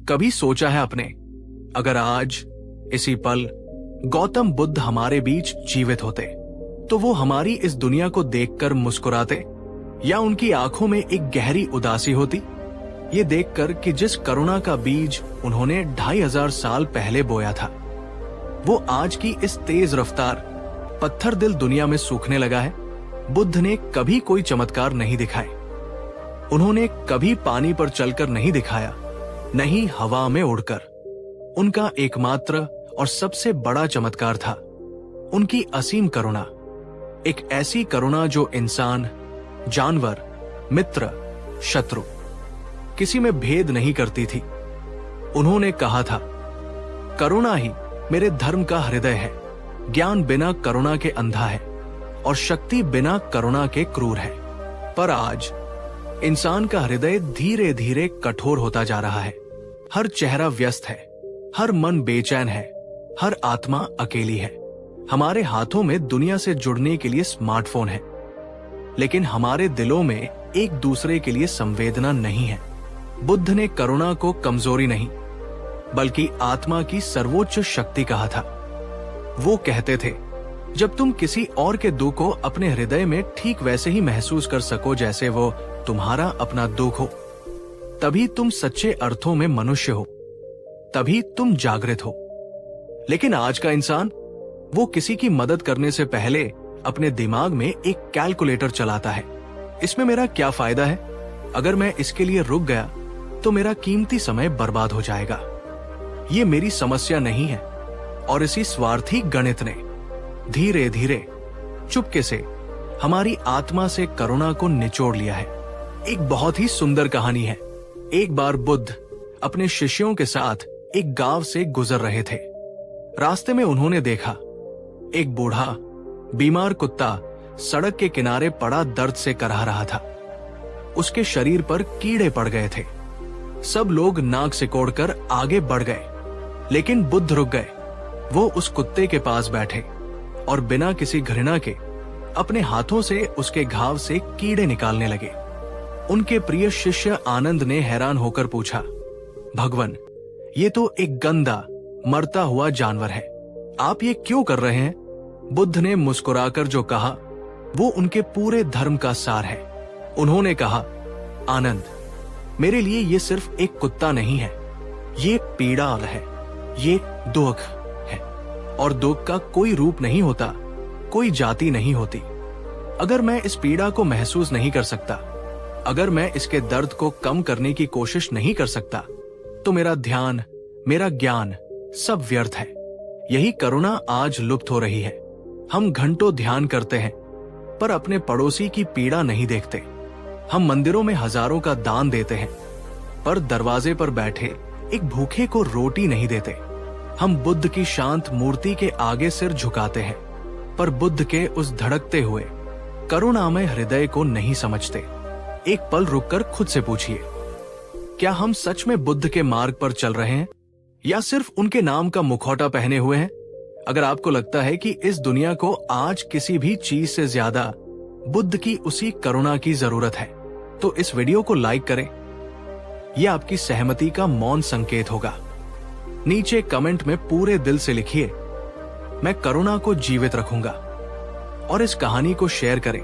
कभी सोचा है आपने, अगर आज इसी पल गौतम बुद्ध हमारे बीच जीवित होते तो वो हमारी इस दुनिया को देखकर मुस्कुराते या उनकी आंखों में एक गहरी उदासी होती, ये देखकर कि जिस करुणा का बीज उन्होंने 2500 साल पहले बोया था वो आज की इस तेज रफ्तार पत्थर दिल दुनिया में सूखने लगा है। बुद्ध ने कभी कोई चमत्कार नहीं दिखाए, उन्होंने कभी पानी पर चलकर नहीं दिखाया, नहीं हवा में उड़कर। उनका एकमात्र और सबसे बड़ा चमत्कार था उनकी असीम करुणा, एक ऐसी करुणा जो इंसान, जानवर, मित्र, शत्रु किसी में भेद नहीं करती थी। उन्होंने कहा था, करुणा ही मेरे धर्म का हृदय है, ज्ञान बिना करुणा के अंधा है और शक्ति बिना करुणा के क्रूर है। पर आज इंसान का हृदय धीरे धीरे कठोर होता जा रहा है। हर चेहरा व्यस्त है, हर मन बेचैन है, हर आत्मा अकेली है। हमारे हाथों में दुनिया से जुड़ने के लिए स्मार्टफोन है, लेकिन हमारे दिलों में एक दूसरे के लिए संवेदना नहीं है। बुद्ध ने करुणा को कमजोरी नहीं बल्कि आत्मा की सर्वोच्च शक्ति कहा था। वो कहते थे, जब तुम किसी और के दुख को अपने हृदय में ठीक वैसे ही महसूस कर सको जैसे वो तुम्हारा अपना दुख हो, तभी तुम सच्चे अर्थों में मनुष्य हो, तभी तुम जागृत हो। लेकिन आज का इंसान, वो किसी की मदद करने से पहले अपने दिमाग में एक कैलकुलेटर चलाता है। इसमें मेरा क्या फायदा है? अगर मैं इसके लिए रुक गया तो मेरा कीमती समय बर्बाद हो जाएगा। ये मेरी समस्या नहीं है। और इसी स्वार्थी गणित ने धीरे धीरे चुपके से हमारी आत्मा से करुणा को निचोड़ लिया है। एक बहुत ही सुंदर कहानी है। एक बार बुद्ध अपने शिष्यों के साथ एक गांव से गुजर रहे थे। रास्ते में उन्होंने देखा एक बूढ़ा बीमार कुत्ता सड़क के किनारे पड़ा दर्द से कराह रहा था। उसके शरीर पर कीड़े पड़ गए थे। सब लोग नाक सिकोड़कर आगे बढ़ गए, लेकिन बुद्ध रुक गए। वो उस कुत्ते के पास बैठे और बिना किसी घृणा के अपने हाथों से उसके घाव से कीड़े निकालने लगे। उनके प्रिय शिष्य आनंद ने हैरान होकर पूछा, भगवान, ये तो एक गंदा मरता हुआ जानवर है, आप ये क्यों कर रहे हैं? बुद्ध ने मुस्कुराकर जो कहा वो उनके पूरे धर्म का सार है। उन्होंने कहा, आनंद, मेरे लिए ये सिर्फ एक कुत्ता नहीं है, ये पीड़ा है, ये दुख है। और दुख का कोई रूप नहीं होता, कोई जाति नहीं होती। अगर मैं इस पीड़ा को महसूस नहीं कर सकता, अगर मैं इसके दर्द को कम करने की कोशिश नहीं कर सकता, तो मेरा ध्यान, मेरा ज्ञान सब व्यर्थ है। यही करुणा आज लुप्त हो रही है। हम घंटों ध्यान करते हैं पर अपने पड़ोसी की पीड़ा नहीं देखते। हम मंदिरों में हजारों का दान देते हैं पर दरवाजे पर बैठे एक भूखे को रोटी नहीं देते। हम बुद्ध की शांत मूर्ति के आगे सिर झुकाते हैं पर बुद्ध के उस धड़कते हुए करुणामय हृदय को नहीं समझते। एक पल रुककर खुद से पूछिए, क्या हम सच में बुद्ध के मार्ग पर चल रहे हैं या सिर्फ उनके नाम का मुखौटा पहने हुए हैं? अगर आपको लगता है कि इस दुनिया को आज किसी भी चीज से ज्यादा बुद्ध की उसी करुणा की जरूरत है, तो इस वीडियो को लाइक करें। यह आपकी सहमति का मौन संकेत होगा। नीचे कमेंट में पूरे दिल से लिखिए, मैं करुणा को जीवित रखूंगा। और इस कहानी को शेयर करें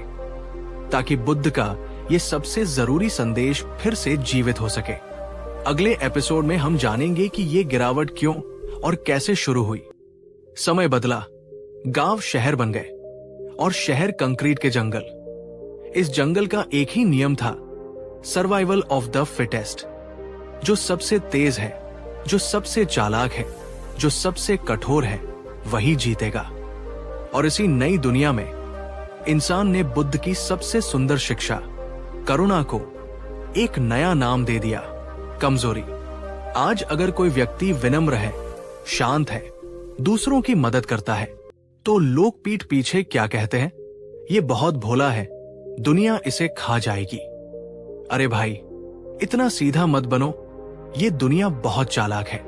ताकि बुद्ध का ये सबसे जरूरी संदेश फिर से जीवित हो सके। अगले एपिसोड में हम जानेंगे कि ये गिरावट क्यों और कैसे शुरू हुई। समय बदला, गांव शहर बन गए और शहर कंक्रीट के जंगल। इस जंगल का एक ही नियम था, सर्वाइवल ऑफ द फिटेस्ट। जो सबसे तेज है, जो सबसे चालाक है, जो सबसे कठोर है, वही जीतेगा। और इसी नई दुनिया में इंसान ने बुद्ध की सबसे सुंदर शिक्षा, करुणा को एक नया नाम दे दिया, कमजोरी। आज अगर कोई व्यक्ति विनम्र है, शांत है, दूसरों की मदद करता है, तो लोग पीठ पीछे क्या कहते हैं? ये बहुत भोला है, दुनिया इसे खा जाएगी। अरे भाई, इतना सीधा मत बनो, ये दुनिया बहुत चालाक है।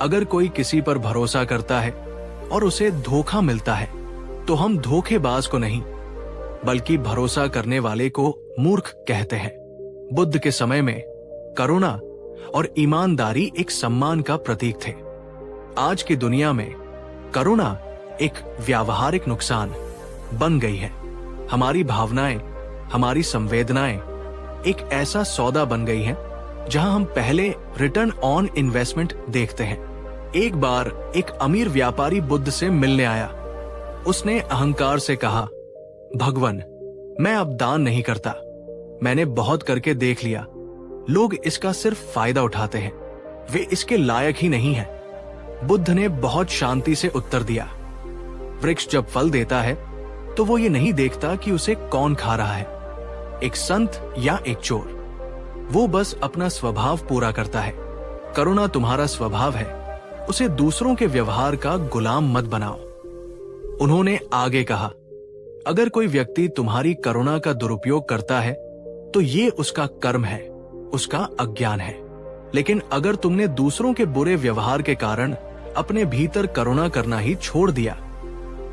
अगर कोई किसी पर भरोसा करता है और उसे धोखा मिलता है, तो हम धोखेबाज को नहीं बल्कि भरोसा करने वाले को मूर्ख कहते हैं। बुद्ध के समय में करुणा और ईमानदारी एक सम्मान का प्रतीक थे। आज की दुनिया में करुणा एक व्यावहारिक नुकसान बन गई है। हमारी भावनाएं, हमारी संवेदनाएं एक ऐसा सौदा बन गई है जहां हम पहले रिटर्न ऑन इन्वेस्टमेंट देखते हैं। एक बार एक अमीर व्यापारी बुद्ध से मिलने आया। उसने अहंकार से कहा, भगवान, मैं अब दान नहीं करता। मैंने बहुत करके देख लिया, लोग इसका सिर्फ फायदा उठाते हैं, वे इसके लायक ही नहीं हैं। बुद्ध ने बहुत शांति से उत्तर दिया, वृक्ष जब फल देता है तो वो ये नहीं देखता कि उसे कौन खा रहा है, एक संत या एक चोर। वो बस अपना स्वभाव पूरा करता है। करुणा तुम्हारा स्वभाव है, उसे दूसरों के व्यवहार का गुलाम मत बनाओ। उन्होंने आगे कहा, अगर कोई व्यक्ति तुम्हारी करुणा का दुरुपयोग करता है तो ये उसका कर्म है, उसका अज्ञान है। लेकिन अगर तुमने दूसरों के बुरे व्यवहार के कारण अपने भीतर करुणा करना ही छोड़ दिया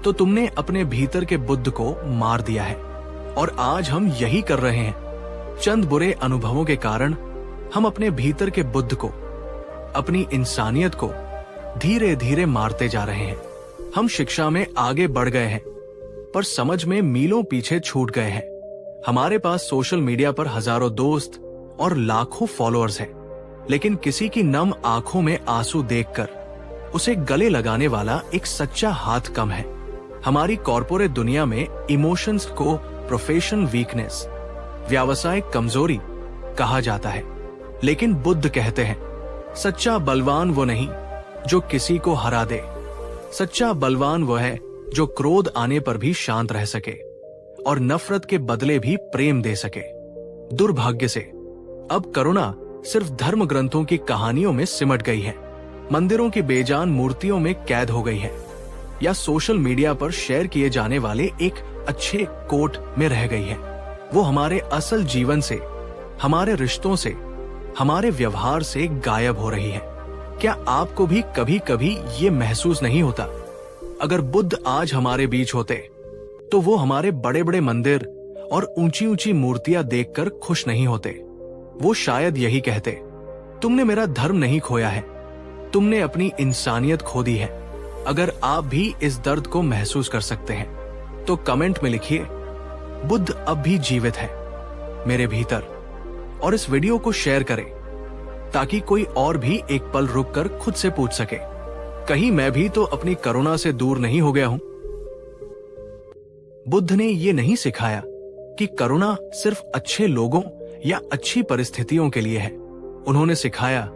तो तुमने अपने भीतर के बुद्ध को मार दिया है। और आज हम यही कर रहे हैं। चंद बुरे अनुभवों के कारण हम अपने भीतर के बुद्ध को, अपनी इंसानियत को धीरे धीरे मारते जा रहे हैं। हम शिक्षा में आगे बढ़ गए हैं पर समझ में मीलों पीछे छूट गए हैं। हमारे पास सोशल मीडिया पर हजारों दोस्त और लाखों फॉलोअर्स हैं, लेकिन किसी की नम आंखों में आंसू देखकर उसे गले लगाने वाला एक सच्चा हाथ कम है। हमारी कॉर्पोरेट दुनिया में इमोशंस को प्रोफेशनल वीकनेस, व्यावसायिक कमजोरी कहा जाता है, लेकिन बुद्ध कहते हैं, सच्चा बलवान वो नहीं जो किसी को हरा दे। सच्चा बलवान वो है जो क्रोध आने पर भी शांत रह सके और नफरत के बदले भी प्रेम दे सके। दुर्भाग्य से अब करुणा सिर्फ धर्म ग्रंथों की कहानियों में सिमट गई है, मंदिरों की बेजान मूर्तियों में कैद हो गई है, या सोशल मीडिया पर शेयर किए जाने वाले एक अच्छे कोट में रह गई है। वो हमारे असल जीवन से, हमारे रिश्तों से, हमारे व्यवहार से गायब हो रही है। क्या आपको भी कभी कभी ये महसूस नहीं होता, अगर बुद्ध आज हमारे बीच होते तो वो हमारे बड़े बड़े मंदिर और ऊंची ऊंची मूर्तियां देखकर खुश नहीं होते। वो शायद यही कहते, तुमने मेरा धर्म नहीं खोया है, तुमने अपनी इंसानियत खो दी है। अगर आप भी इस दर्द को महसूस कर सकते हैं तो कमेंट में लिखिए, बुद्ध अब भी जीवित है मेरे भीतर, और इस वीडियो को शेयर करें ताकि कोई और भी एक पल रुककर खुद से पूछ सके, कहीं मैं भी तो अपनी करुणा से दूर नहीं हो गया हूं। बुद्ध ने ये नहीं सिखाया कि करुणा सिर्फ अच्छे लोगों या अच्छी परिस्थितियों के लिए है। उन्होंने सिखाया,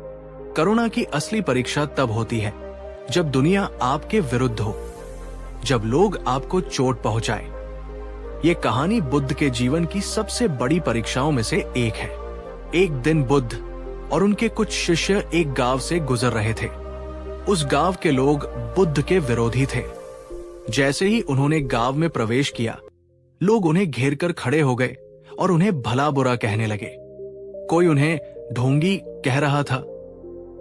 करुणा की असली परीक्षा तब होती है जब दुनिया आपके विरुद्ध हो, जब लोग आपको चोट पहुंचाए। ये कहानी बुद्ध के जीवन की सबसे बड़ी परीक्षाओं में से एक है। एक दिन बुद्ध और उनके कुछ शिष्य एक गांव से गुजर रहे थे। उस गांव के लोग बुद्ध के विरोधी थे। जैसे ही उन्होंने गांव में प्रवेश किया, लोग उन्हें घेर कर खड़े हो गए और उन्हें भला बुरा कहने लगे। कोई उन्हें ढोंगी कह रहा था,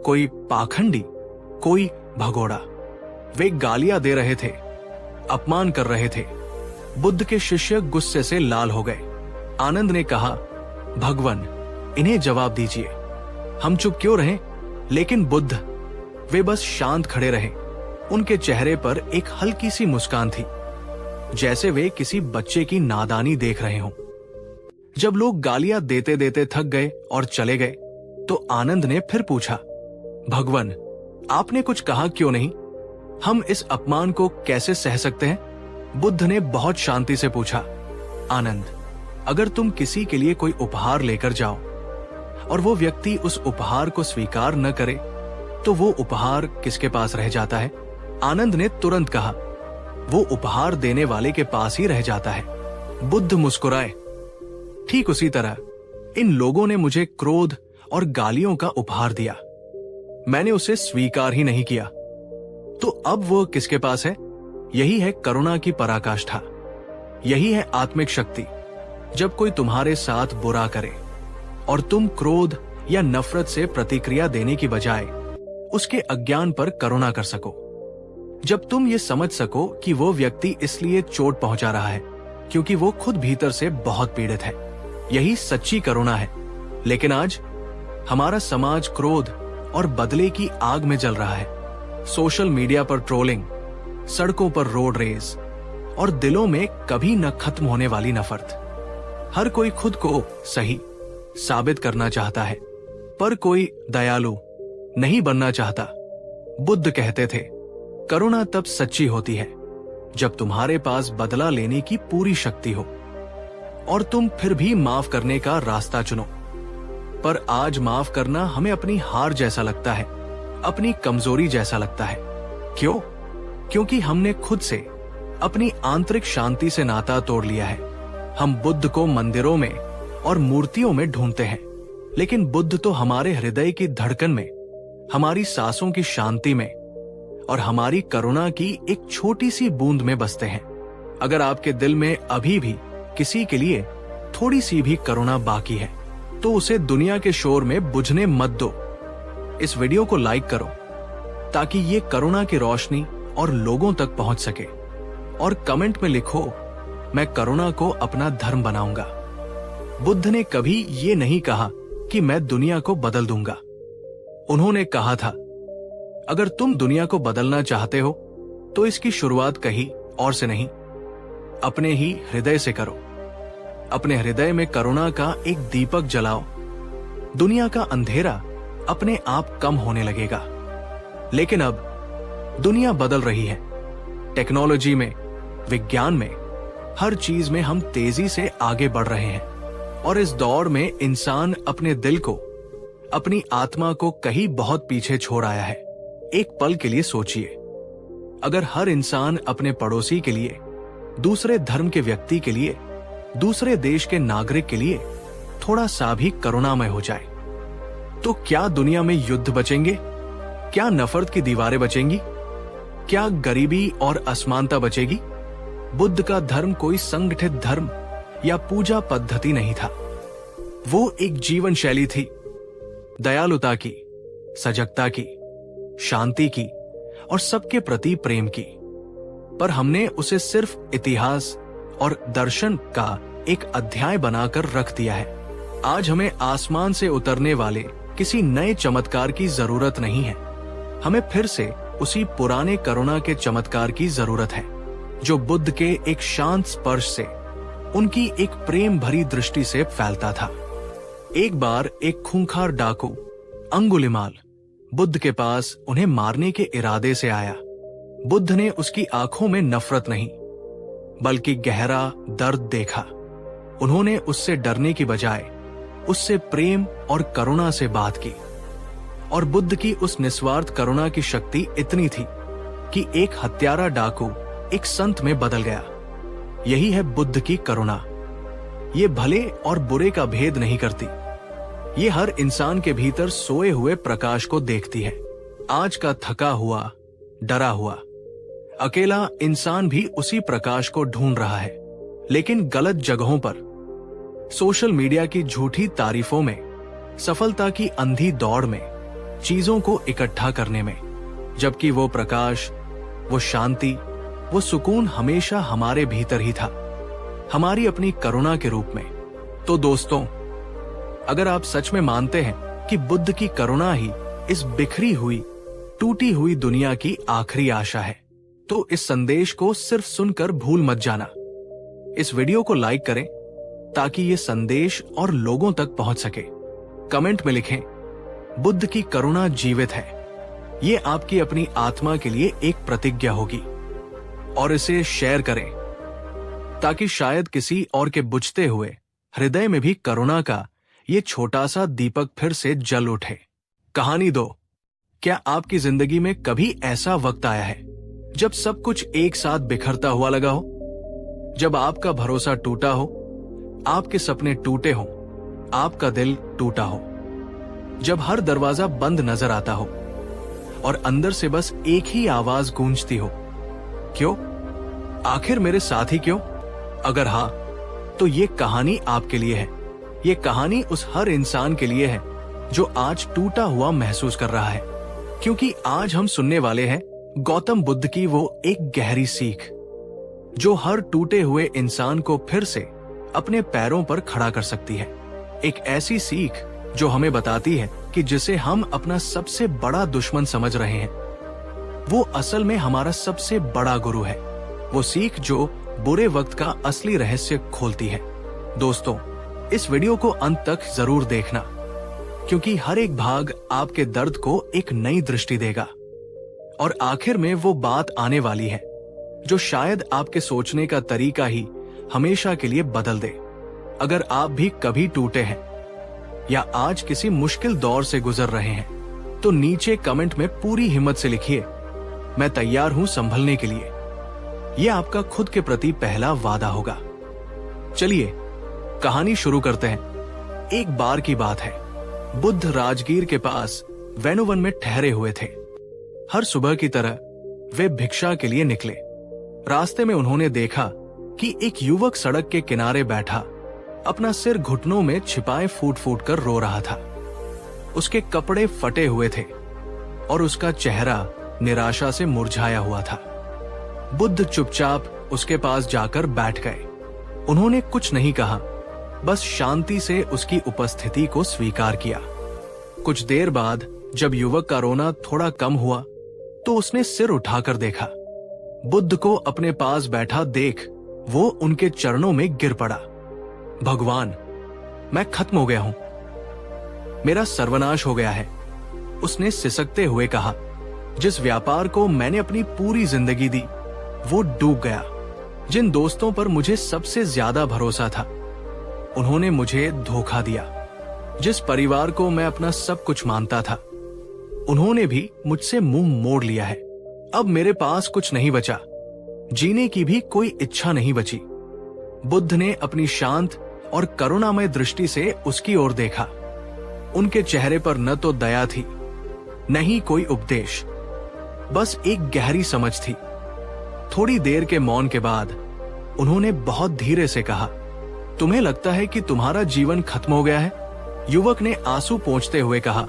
कोई पाखंडी, कोई भगोड़ा। वे गालियां दे रहे थे, अपमान कर रहे थे। बुद्ध के शिष्य गुस्से से लाल हो गए। आनंद ने कहा, भगवान, इन्हें जवाब दीजिए, हम चुप क्यों रहें? लेकिन बुद्ध, वे बस शांत खड़े रहे। उनके चेहरे पर एक हल्की सी मुस्कान थी, जैसे वे किसी बच्चे की नादानी देख रहे हों। जब लोग गालियां देते देते थक गए और चले गए तो आनंद ने फिर पूछा, भगवान, आपने कुछ कहा क्यों नहीं? हम इस अपमान को कैसे सह सकते हैं? बुद्ध ने बहुत शांति से पूछा, आनंद, अगर तुम किसी के लिए कोई उपहार लेकर जाओ और वो व्यक्ति उस उपहार को स्वीकार न करे तो वो उपहार किसके पास रह जाता है? आनंद ने तुरंत कहा, वो उपहार देने वाले के पास ही रह जाता है। बुद्ध मुस्कुराए। ठीक उसी तरह इन लोगों ने मुझे क्रोध और गालियों का उपहार दिया, मैंने उसे स्वीकार ही नहीं किया, तो अब वो किसके पास है? यही है करुणा की पराकाष्ठा, यही है आत्मिक शक्ति। जब कोई तुम्हारे साथ बुरा करे और तुम क्रोध या नफरत से प्रतिक्रिया देने की बजाय उसके अज्ञान पर करुणा कर सको, जब तुम ये समझ सको कि वो व्यक्ति इसलिए चोट पहुंचा रहा है क्योंकि वो खुद भीतर से बहुत पीड़ित है, यही सच्ची करुणा है। लेकिन आज हमारा समाज क्रोध और बदले की आग में जल रहा है। सोशल मीडिया पर ट्रोलिंग, सड़कों पर रोड रेस और दिलों में कभी न खत्म होने वाली नफरत। हर कोई खुद को सही साबित करना चाहता है, पर कोई दयालु नहीं बनना चाहता। बुद्ध कहते थे, करुणा तब सच्ची होती है जब तुम्हारे पास बदला लेने की पूरी शक्ति हो और तुम फिर भी माफ करने का रास्ता चुनो। पर आज माफ करना हमें अपनी हार जैसा लगता है, अपनी कमजोरी जैसा लगता है। क्यों? क्योंकि हमने खुद से अपनी आंतरिक शांति से नाता तोड़ लिया है। हम बुद्ध को मंदिरों में और मूर्तियों में ढूंढते हैं, लेकिन बुद्ध तो हमारे हृदय की धड़कन में, हमारी सांसों की शांति में और हमारी करुणा की एक छोटी सी बूंद में बसते हैं। अगर आपके दिल में अभी भी किसी के लिए थोड़ी सी भी करुणा बाकी है, तो उसे दुनिया के शोर में बुझने मत दो। इस वीडियो को लाइक करो ताकि ये करुणा की रोशनी और लोगों तक पहुंच सके, और कमेंट में लिखो, मैं करुणा को अपना धर्म बनाऊंगा। बुद्ध ने कभी ये नहीं कहा कि मैं दुनिया को बदल दूंगा। उन्होंने कहा था, अगर तुम दुनिया को बदलना चाहते हो तो इसकी शुरुआत कहीं और से नहीं, अपने ही हृदय से करो। अपने हृदय में करुणा का एक दीपक जलाओ, दुनिया का अंधेरा अपने आप कम होने लगेगा। लेकिन अब दुनिया बदल रही है। टेक्नोलॉजी में, विज्ञान में, हर चीज में हम तेजी से आगे बढ़ रहे हैं, और इस दौर में इंसान अपने दिल को, अपनी आत्मा को कहीं बहुत पीछे छोड़ आया है। एक पल के लिए सोचिए, अगर हर इंसान अपने पड़ोसी के लिए, दूसरे धर्म के व्यक्ति के लिए, दूसरे देश के नागरिक के लिए थोड़ा सा भी करुणामय हो जाए, तो क्या दुनिया में युद्ध बचेंगे? क्या नफरत की दीवारें बचेंगी? क्या गरीबी और असमानता बचेगी? बुद्ध का धर्म कोई संगठित धर्म या पूजा पद्धति नहीं था। वो एक जीवन शैली थी, दयालुता की, सजगता की, शांति की और सबके प्रति प्रेम की। पर हमने उसे सिर्फ इतिहास और दर्शन का एक अध्याय बनाकर रख दिया है। आज हमें आसमान से उतरने वाले किसी नए चमत्कार की जरूरत नहीं है। हमें फिर से उसी पुराने करुणा के चमत्कार की जरूरत है, जो बुद्ध के एक शांत स्पर्श से, उनकी एक प्रेम भरी दृष्टि से फैलता था। एक बार एक खूंखार डाकू अंगुलिमाल बुद्ध के पास उन्हें मारने के इरादे से आया। बुद्ध ने उसकी आंखों में नफरत नहीं, बल्कि गहरा दर्द देखा। उन्होंने उससे डरने की बजाय उससे प्रेम और करुणा से बात की, और बुद्ध की उस निस्वार्थ करुणा की शक्ति इतनी थी कि एक हत्यारा डाकू एक संत में बदल गया। यही है बुद्ध की करुणा। ये भले और बुरे का भेद नहीं करती, ये हर इंसान के भीतर सोए हुए प्रकाश को देखती है। आज का थका हुआ, डरा हुआ, अकेला इंसान भी उसी प्रकाश को ढूंढ रहा है, लेकिन गलत जगहों पर, सोशल मीडिया की झूठी तारीफों में, सफलता की अंधी दौड़ में, चीजों को इकट्ठा करने में, जबकि वो प्रकाश, वो शांति, वो सुकून हमेशा हमारे भीतर ही था, हमारी अपनी करुणा के रूप में। तो दोस्तों, अगर आप सच में मानते हैं कि बुद्ध की करुणा ही इस बिखरी हुई, टूटी हुई दुनिया की आखिरी आशा है, तो इस संदेश को सिर्फ सुनकर भूल मत जाना। इस वीडियो को लाइक करें ताकि ये संदेश और लोगों तक पहुंच सके। कमेंट में लिखें, बुद्ध की करुणा जीवित है। ये आपकी अपनी आत्मा के लिए एक प्रतिज्ञा होगी, और इसे शेयर करें ताकि शायद किसी और के बुझते हुए हृदय में भी करुणा का ये छोटा सा दीपक फिर से जल उठे। कहानी 2। क्या आपकी जिंदगी में कभी ऐसा वक्त आया है जब सब कुछ एक साथ बिखरता हुआ लगा हो? जब आपका भरोसा टूटा हो, आपके सपने टूटे हो, आपका दिल टूटा हो, जब हर दरवाजा बंद नजर आता हो और अंदर से बस एक ही आवाज गूंजती हो, क्यों? आखिर मेरे साथ ही क्यों? अगर हाँ, तो ये कहानी आपके लिए है। ये कहानी उस हर इंसान के लिए है जो आज टूटा हुआ महसूस कर रहा है, क्योंकि आज हम सुनने वाले हैं गौतम बुद्ध की वो एक गहरी सीख, जो हर टूटे हुए इंसान को फिर से अपने पैरों पर खड़ा कर सकती है। एक ऐसी सीख जो हमें बताती है कि जिसे हम अपना सबसे बड़ा दुश्मन समझ रहे हैं वो असल में हमारा सबसे बड़ा गुरु है। वो सीख जो बुरे वक्त का असली रहस्य खोलती है। दोस्तों, इस वीडियो को अंत तक जरूर देखना, क्योंकि हर एक भाग आपके दर्द को एक नई दृष्टि देगा और आखिर में वो बात आने वाली है जो शायद आपके सोचने का तरीका ही हमेशा के लिए बदल दे। अगर आप भी कभी टूटे हैं या आज किसी मुश्किल दौर से गुजर रहे हैं तो नीचे कमेंट में पूरी हिम्मत से लिखिए, मैं तैयार हूं संभलने के लिए। यह आपका खुद के प्रति पहला वादा होगा। चलिए कहानी शुरू करते हैं। एक बार की बात है, बुद्ध राजगीर के पास वेणुवन में ठहरे हुए थे। हर सुबह की तरह वे भिक्षा के लिए निकले। रास्ते में उन्होंने देखा कि एक युवक सड़क के किनारे बैठा अपना सिर घुटनों में छिपाए फूट फूट कर रो रहा था। उसके कपड़े फटे हुए थे और उसका चेहरा निराशा से मुरझाया हुआ था। बुद्ध चुपचाप उसके पास जाकर बैठ गए। उन्होंने कुछ नहीं कहा, बस शांति से उसकी उपस्थिति को स्वीकार किया। कुछ देर बाद जब युवक का रोना थोड़ा कम हुआ तो उसने सिर उठाकर देखा। बुद्ध को अपने पास बैठा देख वो उनके चरणों में गिर पड़ा। भगवान, मैं खत्म हो गया हूं, मेरा सर्वनाश हो गया है, उसने सिसकते हुए कहा। जिस व्यापार को मैंने अपनी पूरी जिंदगी दी वो डूब गया। जिन दोस्तों पर मुझे सबसे ज्यादा भरोसा था उन्होंने मुझे धोखा दिया। जिस परिवार को मैं अपना सब कुछ मानता था उन्होंने भी मुझसे मुंह मोड़ लिया है। अब मेरे पास कुछ नहीं बचा, जीने की भी कोई इच्छा नहीं बची। बुद्ध ने अपनी शांत और करुणामय दृष्टि से उसकी ओर देखा। उनके चेहरे पर न तो दया थी न ही कोई उपदेश, बस एक गहरी समझ थी। थोड़ी देर के मौन के बाद उन्होंने बहुत धीरे से कहा, तुम्हें लगता है कि तुम्हारा जीवन खत्म हो गया है? युवक ने आंसू पोंछते हुए कहा,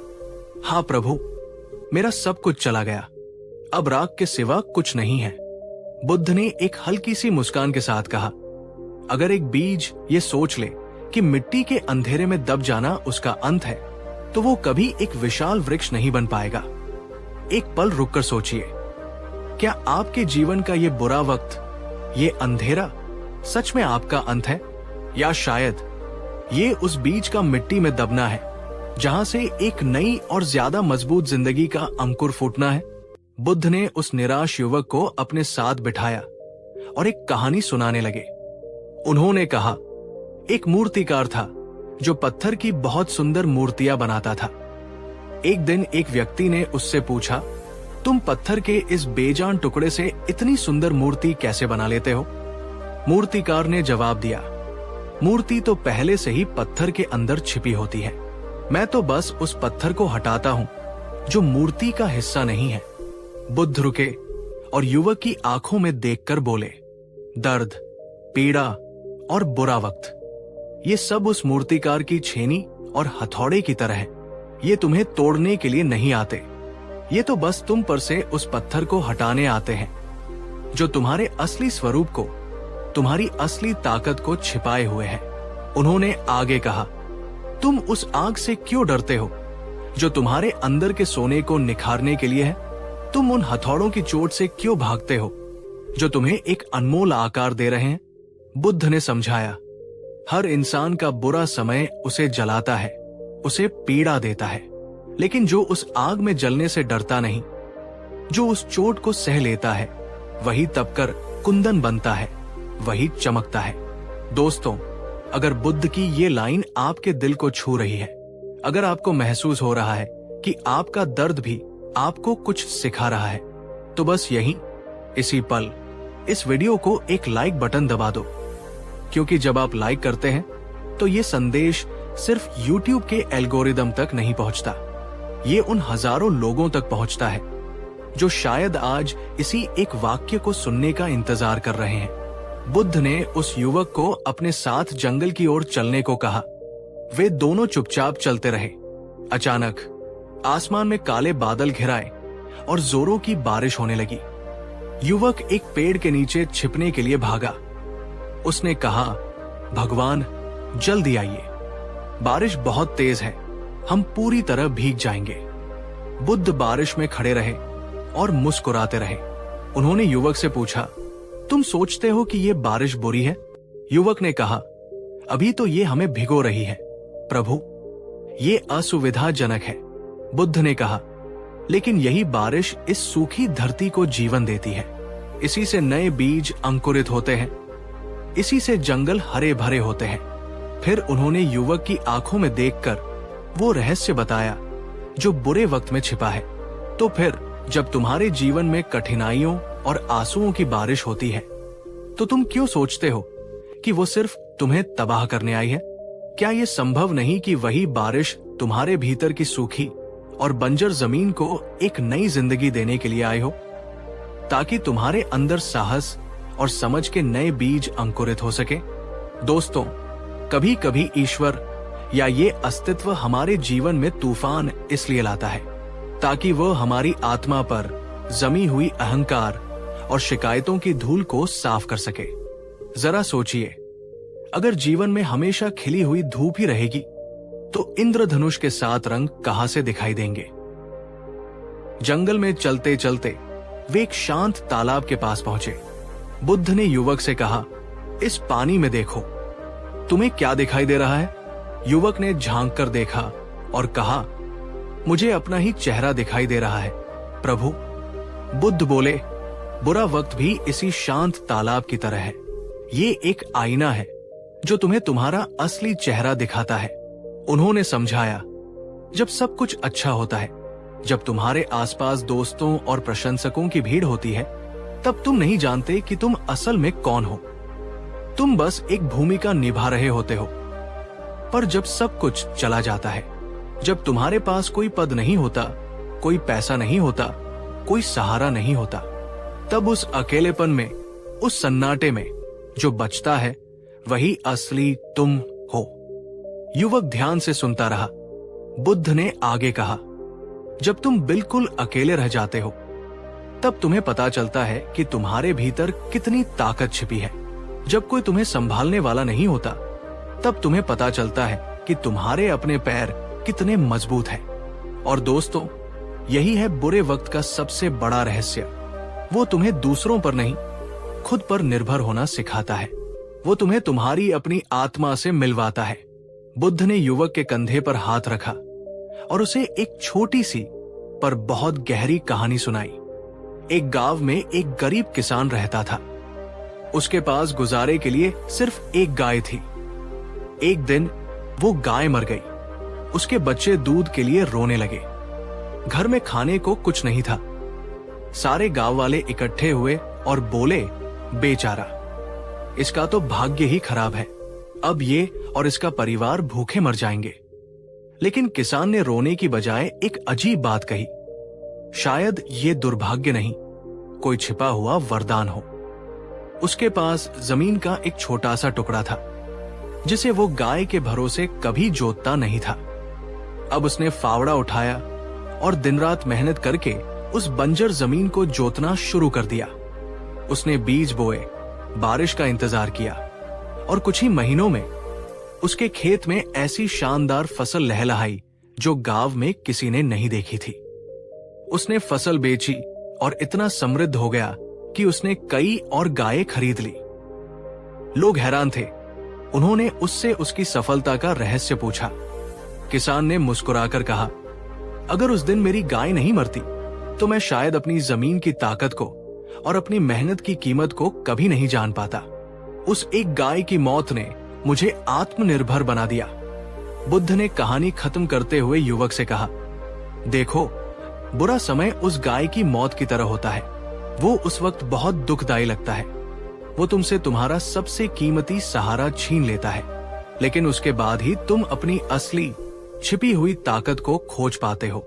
हाँ प्रभु, मेरा सब कुछ चला गया, अब राख के सिवा कुछ नहीं है। बुद्ध ने एक हल्की सी मुस्कान के साथ कहा, अगर एक बीज ये सोच ले कि मिट्टी के अंधेरे में दब जाना उसका अंत है तो वो कभी एक विशाल वृक्ष नहीं बन पाएगा। एक पल रुककर सोचिए, क्या आपके जीवन का ये बुरा वक्त, ये अंधेरा सच में आपका अंत है, या शायद ये उस बीज का मिट्टी में दबना है जहां से एक नई और ज्यादा मजबूत जिंदगी का अंकुर फूटना है? बुद्ध ने उस निराश युवक को अपने साथ बिठाया और एक कहानी सुनाने लगे। उन्होंने कहा, एक मूर्तिकार था जो पत्थर की बहुत सुंदर मूर्तियां बनाता था। एक दिन एक व्यक्ति ने उससे पूछा, तुम पत्थर के इस बेजान टुकड़े से इतनी सुंदर मूर्ति कैसे बना लेते हो? मूर्तिकार ने जवाब दिया, मूर्ति तो पहले से ही पत्थर के अंदर छिपी होती है, मैं तो बस उस पत्थर को हटाता हूं जो मूर्ति का हिस्सा नहीं है। बुद्ध रुके और युवक की आंखों में देखकर बोले, दर्द, पीड़ा और बुरा वक्त, ये सब उस मूर्तिकार की छेनी और हथौड़े की तरह है। ये तुम्हें तोड़ने के लिए नहीं आते, ये तो बस तुम पर से उस पत्थर को हटाने आते हैं जो तुम्हारे असली स्वरूप को, तुम्हारी असली ताकत को छिपाए हुए है। उन्होंने आगे कहा, तुम उस आग से क्यों डरते हो जो तुम्हारे अंदर के सोने को निखारने के लिए है? तुम उन हथौड़ों की चोट से क्यों भागते हो जो तुम्हें एक अनमोल आकार दे रहे हैं? बुद्ध ने समझाया, हर इंसान का बुरा समय उसे जलाता है, उसे पीड़ा देता है, लेकिन जो उस आग में जलने से डरता नहीं, जो उस चोट को सह लेता है, वही तपकर कुंदन बनता है, वही चमकता है। दोस्तों, अगर बुद्ध की ये लाइन आपके दिल को छू रही है, अगर आपको महसूस हो रहा है कि आपका दर्द भी आपको कुछ सिखा रहा है, तो बस यही इसी पल इस वीडियो को एक लाइक बटन दबा दो, क्योंकि जब आप लाइक करते हैं तो ये संदेश सिर्फ YouTube के एल्गोरिदम तक नहीं पहुंचता, ये उन हजारों लोगों तक पहुंचता है जो शायद आज इसी एक वाक्य को सुनने का इंतजार कर रहे हैं। बुद्ध ने उस युवक को अपने साथ जंगल की ओर चलने को कहा। वे दोनों चुपचाप चलते रहे। अचानक आसमान में काले बादल घिराए और जोरों की बारिश होने लगी। युवक एक पेड़ के नीचे छिपने के लिए भागा। उसने कहा, भगवान जल्दी आइए, बारिश बहुत तेज है, हम पूरी तरह भीग जाएंगे। बुद्ध बारिश में खड़े रहे और मुस्कुराते रहे। उन्होंने युवक से पूछा, तुम सोचते हो कि ये बारिश बुरी है? युवक ने कहा, अभी तो ये हमें भिगो रही है प्रभु, ये असुविधाजनक है। बुद्ध ने कहा, लेकिन यही बारिश इस सूखी धरती को जीवन देती है। इसी से नए बीज अंकुरित होते हैं, इसी से जंगल हरे भरे होते हैं। फिर उन्होंने युवक की आंखों में देखकर वो रहस्य बताया जो बुरे वक्त में छिपा है। तो फिर जब तुम्हारे जीवन में कठिनाइयों और आंसुओं की बारिश होती है, तो तुम क्यों सोचते हो कि वो सिर्फ तुम्हें तबाह करने आई है? क्या ये संभव नहीं कि वही बारिश तुम्हारे भीतर की सूखी और बंजर जमीन को एक नई जिंदगी देने के लिए आई हो, ताकि तुम्हारे अंदर साहस और समझ के नए बीज अंकुरित हो सके? दोस्तों, कभी कभी ईश्वर या ये अस्तित्व हमारे जीवन में तूफान इसलिए लाता है ताकि वह हमारी आत्मा पर जमी हुई अहंकार और शिकायतों की धूल को साफ कर सके। जरा सोचिए, अगर जीवन में हमेशा खिली हुई धूप ही रहेगी तो इंद्रधनुष के 7 रंग कहां से दिखाई देंगे? जंगल में चलते चलते वे एक शांत तालाब के पास पहुंचे। बुद्ध ने युवक से कहा, इस पानी में देखो, तुम्हें क्या दिखाई दे रहा है? युवक ने झांक कर देखा और कहा, मुझे अपना ही चेहरा दिखाई दे रहा है प्रभु। बुद्ध बोले, बुरा वक्त भी इसी शांत तालाब की तरह है। ये एक आईना है जो तुम्हें तुम्हारा असली चेहरा दिखाता है। उन्होंने समझाया, जब सब कुछ अच्छा होता है, जब तुम्हारे आसपास दोस्तों और प्रशंसकों की भीड़ होती है, तब तुम नहीं जानते कि तुम असल में कौन हो। तुम बस एक भूमिका निभा रहे होते हो। पर जब सब कुछ चला जाता है, जब तुम्हारे पास कोई पद नहीं होता, कोई पैसा नहीं होता, कोई सहारा नहीं होता, तब उस अकेलेपन में, उस सन्नाटे में जो बचता है, वही असली तुम हो। युवक ध्यान से सुनता रहा। बुद्ध ने आगे कहा, जब तुम बिल्कुल अकेले रह जाते हो, तब तुम्हें पता चलता है कि तुम्हारे भीतर कितनी ताकत छिपी है। जब कोई तुम्हें संभालने वाला नहीं होता, तब तुम्हें पता चलता है कि तुम्हारे अपने पैर कितने मजबूत हैं। और दोस्तों, यही है बुरे वक्त का सबसे बड़ा रहस्य। वो तुम्हें दूसरों पर नहीं, खुद पर निर्भर होना सिखाता है। वो तुम्हें तुम्हारी अपनी आत्मा से मिलवाता है। बुद्ध ने युवक के कंधे पर हाथ रखा और उसे एक छोटी सी पर बहुत गहरी कहानी सुनाई। एक गांव में एक गरीब किसान रहता था। उसके पास गुजारे के लिए सिर्फ एक गाय थी। एक दिन वो गाय मर गई। उसके बच्चे दूध के लिए रोने लगे। घर में खाने को कुछ नहीं था। सारे गांव वाले इकट्ठे हुए और बोले, बेचारा, इसका तो भाग्य ही खराब है। अब ये और इसका परिवार भूखे मर जाएंगे। लेकिन किसान ने रोने की बजाय एक अजीब बात कही, शायद ये दुर्भाग्य नहीं, कोई छिपा हुआ वरदान हो। उसके पास जमीन का एक छोटा सा टुकड़ा था जिसे वो गाय के भरोसे कभी जोतता नहीं था। अब उसने फावड़ा उठाया और दिन रात मेहनत करके उस बंजर जमीन को जोतना शुरू कर दिया। उसने बीज बोए, बारिश का इंतजार किया और कुछ ही महीनों में उसके खेत में ऐसी शानदार फसल लहलहाई जो गांव में किसी ने नहीं देखी थी। उसने फसल बेची और इतना समृद्ध हो गया कि उसने कई और गायें खरीद ली। लोग हैरान थे। उन्होंने उससे उसकी सफलता का रहस्य पूछा। किसान ने मुस्कुराकर कहा, अगर उस दिन मेरी गाय नहीं मरती तो मैं शायद अपनी जमीन की ताकत को और अपनी मेहनत की कीमत को कभी नहीं जान पाता। उस एक गाय की मौत ने मुझे आत्मनिर्भर बना दिया। बुद्ध ने कहानी खत्म करते हुए युवक से कहा, देखो, बुरा समय उस गाय की मौत की तरह होता है। वो उस वक्त बहुत दुखदाई लगता है। वो तुमसे तुम्हारा सबसे कीमती सहारा छीन लेता है, लेकिन उसके बाद ही तुम अपनी असली छिपी हुई ताकत को खोज पाते हो।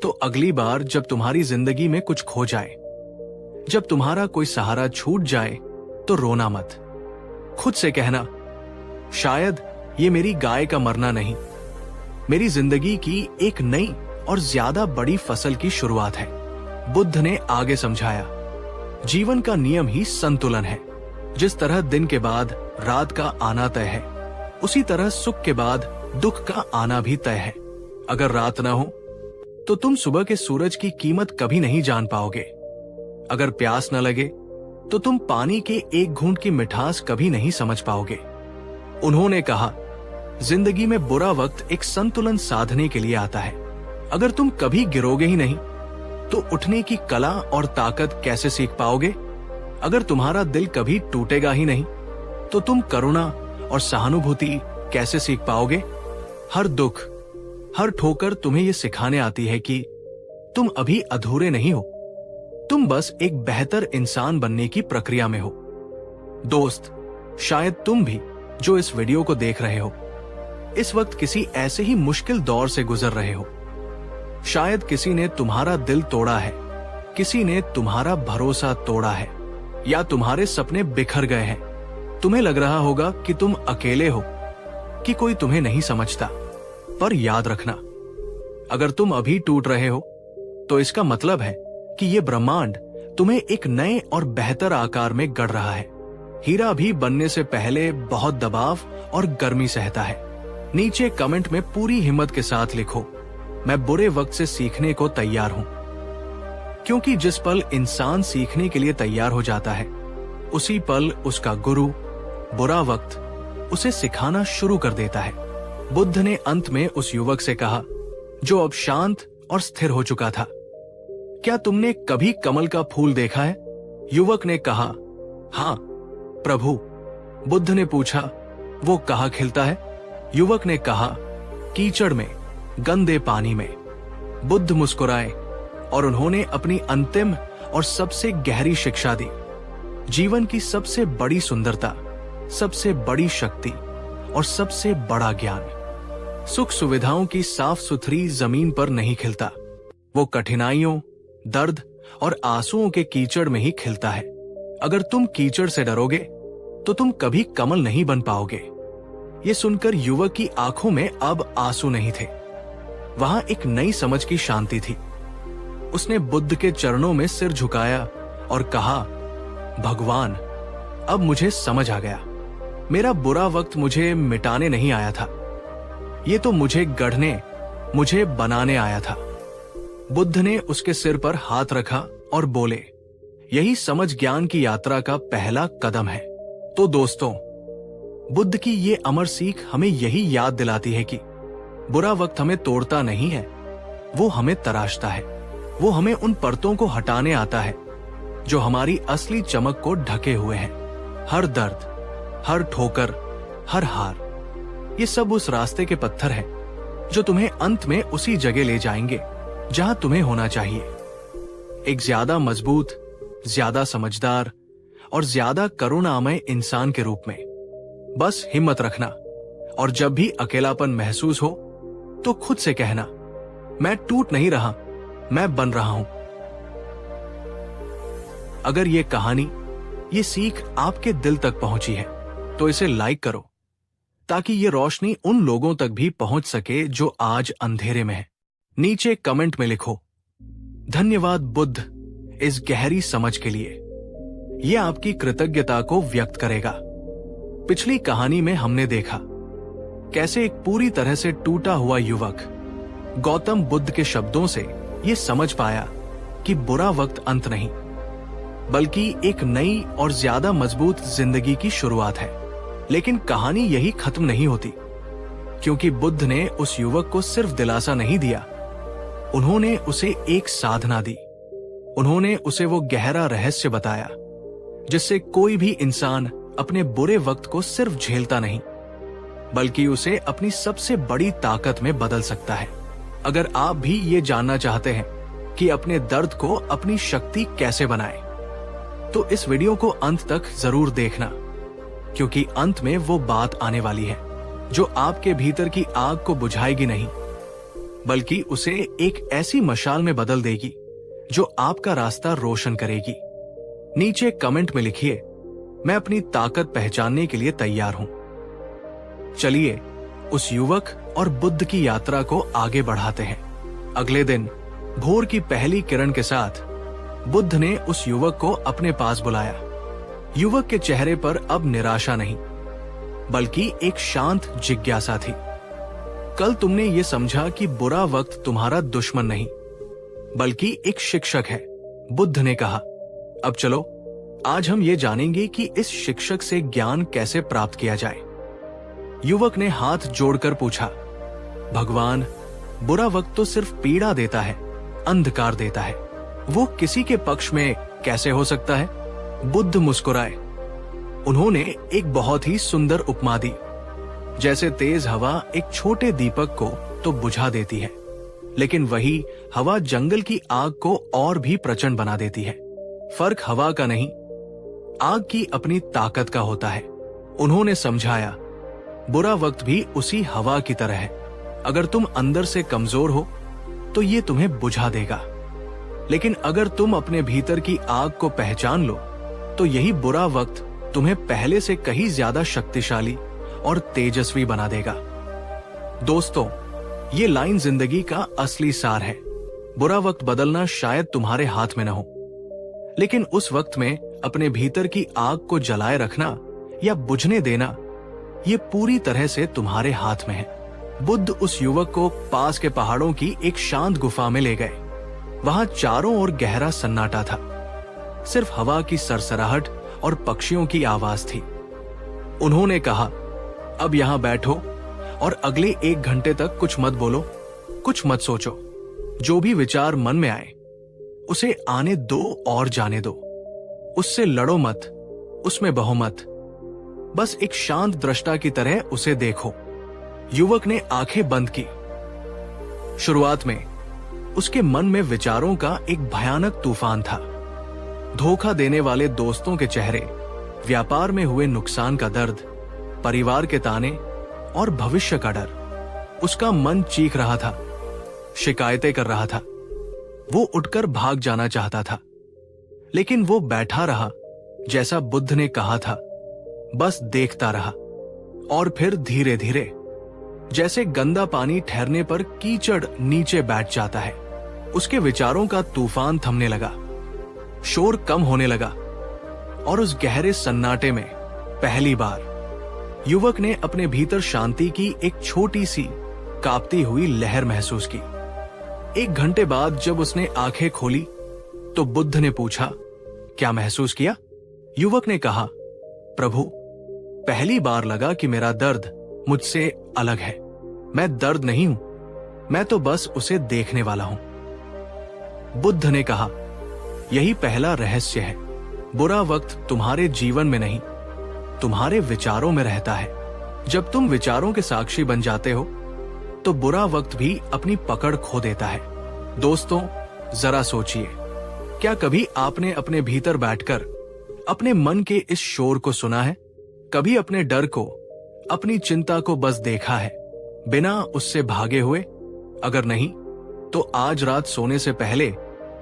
तो अगली बार जब तुम्हारी जिंदगी में कुछ खो जाए, जब तुम्हारा कोई सहारा छूट जाए, तो रोना मत। खुद से कहना, शायद ये मेरी गाय का मरना नहीं, मेरी जिंदगी की एक नई और ज्यादा बड़ी फसल की शुरुआत है। बुद्ध ने आगे समझाया, जीवन का नियम ही संतुलन है। जिस तरह दिन के बाद रात का आना तय है, उसी तरह सुख के बाद दुख का आना भी तय है। अगर रात न हो तो तुम सुबह के सूरज की कीमत कभी नहीं जान पाओगे। अगर प्यास न लगे तो तुम पानी के एक घूंट की मिठास कभी नहीं समझ पाओगे। उन्होंने कहा, जिंदगी में बुरा वक्त एक संतुलन साधने के लिए आता है। अगर तुम कभी गिरोगे ही नहीं तो उठने की कला और ताकत कैसे सीख पाओगे? अगर तुम्हारा दिल कभी टूटेगा ही नहीं तो तुम करुणा और सहानुभूति कैसे सीख पाओगे? हर दुख, हर ठोकर तुम्हें यह सिखाने आती है कि तुम अभी अधूरे नहीं हो, तुम बस एक बेहतर इंसान बनने की प्रक्रिया में हो। दोस्त, शायद तुम भी जो इस वीडियो को देख रहे हो, इस वक्त किसी ऐसे ही मुश्किल दौर से गुजर रहे हो। शायद किसी ने तुम्हारा दिल तोड़ा है, किसी ने तुम्हारा भरोसा तोड़ा है, या तुम्हारे सपने बिखर गए हैं। तुम्हें लग रहा होगा कि तुम अकेले हो, कि कोई तुम्हें नहीं समझता। पर याद रखना, अगर तुम अभी टूट रहे हो तो इसका मतलब है कि यह ब्रह्मांड तुम्हें एक नए और बेहतर आकार में गढ़ रहा है। हीरा भी बनने से पहले बहुत दबाव और गर्मी सहता है। नीचे कमेंट में पूरी हिम्मत के साथ लिखो, मैं बुरे वक्त से सीखने को तैयार हूं। क्योंकि जिस पल इंसान सीखने के लिए तैयार हो जाता है, उसी पल उसका गुरु बुरा वक्त उसे सिखाना शुरू कर देता है। बुद्ध ने अंत में उस युवक से कहा, जो अब शांत और स्थिर हो चुका था, क्या तुमने कभी कमल का फूल देखा है? युवक ने कहा, हाँ प्रभु। बुद्ध ने पूछा, वो कहाँ खिलता है? युवक ने कहा, कीचड़ में, गंदे पानी में। बुद्ध मुस्कुराए और उन्होंने अपनी अंतिम और सबसे गहरी शिक्षा दी। जीवन की सबसे बड़ी सुंदरता, सबसे बड़ी शक्ति और सबसे बड़ा ज्ञान सुख सुविधाओं की साफ सुथरी जमीन पर नहीं खिलता, वो कठिनाइयों, दर्द और आंसुओं के कीचड़ में ही खिलता है। अगर तुम कीचड़ से डरोगे तो तुम कभी कमल नहीं बन पाओगे। ये सुनकर युवक की आंखों में अब आंसू नहीं थे, वहां एक नई समझ की शांति थी। उसने बुद्ध के चरणों में सिर झुकाया और कहा, भगवान, अब मुझे समझ आ गया। मेरा बुरा वक्त मुझे मिटाने नहीं आया था, ये तो मुझे गढ़ने, मुझे बनाने आया था। बुद्ध ने उसके सिर पर हाथ रखा और बोले, यही समझ ज्ञान की यात्रा का पहला कदम है। तो दोस्तों, बुद्ध की ये अमर सीख हमें यही याद दिलाती है कि बुरा वक्त हमें तोड़ता नहीं है, वो हमें तराशता है। वो हमें उन परतों को हटाने आता है जो हमारी असली चमक को ढके हुए हैं। हर दर्द, हर ठोकर, हर हार, ये सब उस रास्ते के पत्थर हैं जो तुम्हें अंत में उसी जगह ले जाएंगे जहां तुम्हें होना चाहिए। एक ज्यादा मजबूत, ज्यादा समझदार और ज्यादा करुणामय इंसान के रूप में। बस हिम्मत रखना, और जब भी अकेलापन महसूस हो तो खुद से कहना, मैं टूट नहीं रहा, मैं बन रहा हूं। अगर ये कहानी, ये सीख आपके दिल तक पहुंची है तो इसे लाइक करो, ताकि ये रोशनी उन लोगों तक भी पहुंच सके जो आज अंधेरे में हैं। नीचे कमेंट में लिखो, धन्यवाद बुद्ध, इस गहरी समझ के लिए। यह आपकी कृतज्ञता को व्यक्त करेगा। पिछली कहानी में हमने देखा कैसे एक पूरी तरह से टूटा हुआ युवक गौतम बुद्ध के शब्दों से यह समझ पाया कि बुरा वक्त अंत नहीं, बल्कि एक नई और ज्यादा मजबूत जिंदगी की शुरुआत है। लेकिन कहानी यही खत्म नहीं होती, क्योंकि बुद्ध ने उस युवक को सिर्फ दिलासा नहीं दिया, उन्होंने उसे एक साधना दी। उन्होंने उसे वो गहरा रहस्य बताया जिससे कोई भी इंसान अपने बुरे वक्त को सिर्फ झेलता नहीं, बल्कि उसे अपनी सबसे बड़ी ताकत में बदल सकता है। अगर आप भी ये जानना चाहते हैं कि अपने दर्द को अपनी शक्ति कैसे बनाएं, तो इस वीडियो को अंत तक जरूर देखना, क्योंकि अंत में वो बात आने वाली है जो आपके भीतर की आग को बुझाएगी नहीं, बल्कि उसे एक ऐसी मशाल में बदल देगी जो आपका रास्ता रोशन करेगी। नीचे कमेंट में लिखिए, मैं अपनी ताकत पहचानने के लिए तैयार हूं। चलिए उस युवक और बुद्ध की यात्रा को आगे बढ़ाते हैं। अगले दिन भोर की पहली किरण के साथ बुद्ध ने उस युवक को अपने पास बुलाया। युवक के चेहरे पर अब निराशा नहीं, बल्कि एक शांत जिज्ञासा थी। कल तुमने ये समझा कि बुरा वक्त तुम्हारा दुश्मन नहीं बल्कि एक शिक्षक है, बुद्ध ने कहा। अब चलो, आज हम ये जानेंगे कि इस शिक्षक से ज्ञान कैसे प्राप्त किया जाए। युवक ने हाथ जोड़कर पूछा, भगवान, बुरा वक्त तो सिर्फ पीड़ा देता है, अंधकार देता है, वो किसी के पक्ष में कैसे हो सकता है? बुद्ध मुस्कुराए। उन्होंने एक बहुत ही सुंदर उपमा दी। जैसे तेज हवा एक छोटे दीपक को तो बुझा देती है, लेकिन वही हवा जंगल की आग को और भी प्रचंड बना देती है। फर्क हवा का नहीं, आग की अपनी ताकत का होता है। उन्होंने समझाया, बुरा वक्त भी उसी हवा की तरह है। अगर तुम अंदर से कमजोर हो तो ये तुम्हें बुझा देगा, लेकिन अगर तुम अपने भीतर की आग को पहचान लो तो यही बुरा वक्त तुम्हें पहले से कहीं ज्यादा शक्तिशाली और तेजस्वी बना देगा। दोस्तों, ये लाइन जिंदगी का असली सार है। बुरा वक्त बदलना शायद तुम्हारे हाथ में न हो, लेकिन उस वक्त में अपने भीतर की आग को जलाए रखना या बुझने देना, ये पूरी तरह से तुम्हारे हाथ में है। बुद्ध उस युवक को पास के पहाड़ों की एक शांत गुफा में ले गए। वहां चारों ओर गहरा सन्नाटा था, सिर्फ हवा की सरसराहट और पक्षियों की आवाज थी। उन्होंने कहा, अब यहां बैठो और अगले 1 घंटे तक कुछ मत बोलो, कुछ मत सोचो। जो भी विचार मन में आए उसे आने दो और जाने दो। उससे लड़ो मत, उसमें बहो मत, बस एक शांत दृष्टा की तरह उसे देखो। युवक ने आंखें बंद की। शुरुआत में उसके मन में विचारों का एक भयानक तूफान था। धोखा देने वाले दोस्तों के चेहरे, व्यापार में हुए नुकसान का दर्द, परिवार के ताने और भविष्य का डर। उसका मन चीख रहा था, शिकायतें कर रहा था। वो उठकर भाग जाना चाहता था, लेकिन वो बैठा रहा जैसा बुद्ध ने कहा था, बस देखता रहा। और फिर धीरे धीरे, जैसे गंदा पानी ठहरने पर कीचड़ नीचे बैठ जाता है, उसके विचारों का तूफान थमने लगा। शोर कम होने लगा और उस गहरे सन्नाटे में पहली बार युवक ने अपने भीतर शांति की एक छोटी सी कांपती हुई लहर महसूस की। 1 घंटे बाद जब उसने आंखें खोली तो बुद्ध ने पूछा, क्या महसूस किया? युवक ने कहा, प्रभु, पहली बार लगा कि मेरा दर्द मुझसे अलग है। मैं दर्द नहीं हूं, मैं तो बस उसे देखने वाला हूं। बुद्ध ने कहा, यही पहला रहस्य है। बुरा वक्त तुम्हारे जीवन में नहीं, तुम्हारे विचारों में रहता है। जब तुम विचारों के साक्षी बन जाते हो तो बुरा वक्त भी अपनी पकड़ खो देता है। दोस्तों, जरा सोचिए, क्या कभी आपने अपने भीतर बैठकर अपने मन के इस शोर को सुना है? कभी अपने डर को, अपनी चिंता को बस देखा है, बिना उससे भागे हुए? अगर नहीं, तो आज रात सोने से पहले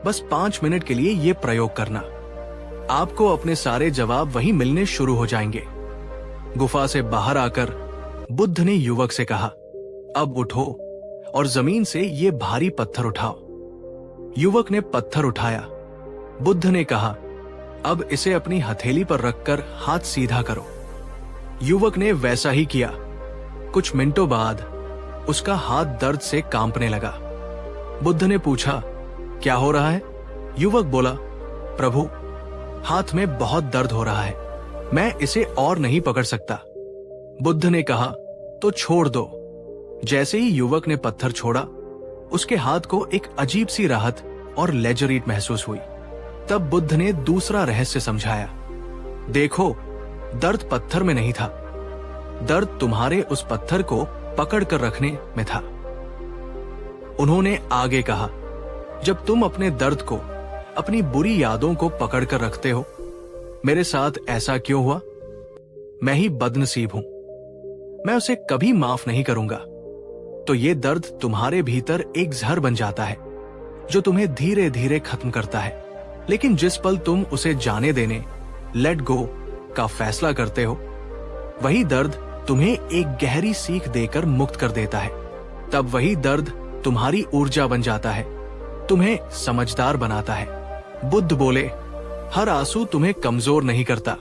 बस 5 मिनट के लिए ये प्रयोग करना। आपको अपने सारे जवाब वहीं मिलने शुरू हो जाएंगे। गुफा से बाहर आकर बुद्ध ने युवक से कहा, अब उठो और जमीन से ये भारी पत्थर उठाओ। युवक ने पत्थर उठाया। बुद्ध ने कहा, अब इसे अपनी हथेली पर रखकर हाथ सीधा करो। युवक ने वैसा ही किया। कुछ मिनटों बाद उसका हाथ दर्द से कांपने लगा। बुद्ध ने पूछा, क्या हो रहा है? युवक बोला, प्रभु, हाथ में बहुत दर्द हो रहा है, मैं इसे और नहीं पकड़ सकता। बुद्ध ने कहा, तो छोड़ दो। जैसे ही युवक ने पत्थर छोड़ा, उसके हाथ को एक अजीब सी राहत और लेजरीट महसूस हुई। तब बुद्ध ने दूसरा रहस्य समझाया। देखो, दर्द पत्थर में नहीं था, दर्द तुम्हारे उस पत्थर को पकड़ कर रखने में था। उन्होंने आगे कहा, जब तुम अपने दर्द को, अपनी बुरी यादों को पकड़ कर रखते हो, मेरे साथ ऐसा क्यों हुआ? मैं ही बदनसीब हूं, मैं उसे कभी माफ नहीं करूंगा। तो ये दर्द तुम्हारे भीतर एक जहर बन जाता है जो तुम्हें धीरे धीरे खत्म करता है। लेकिन जिस पल तुम उसे जाने देने, लेट गो का फैसला करते हो, वही दर्द तुम्हें एक गहरी सीख देकर मुक्त कर देता है। तब वही दर्द तुम्हारी ऊर्जा बन जाता है, तुम्हें समझदार बनाता है। बुद्ध बोले, हर आंसू तुम्हें कमजोर नहीं करता।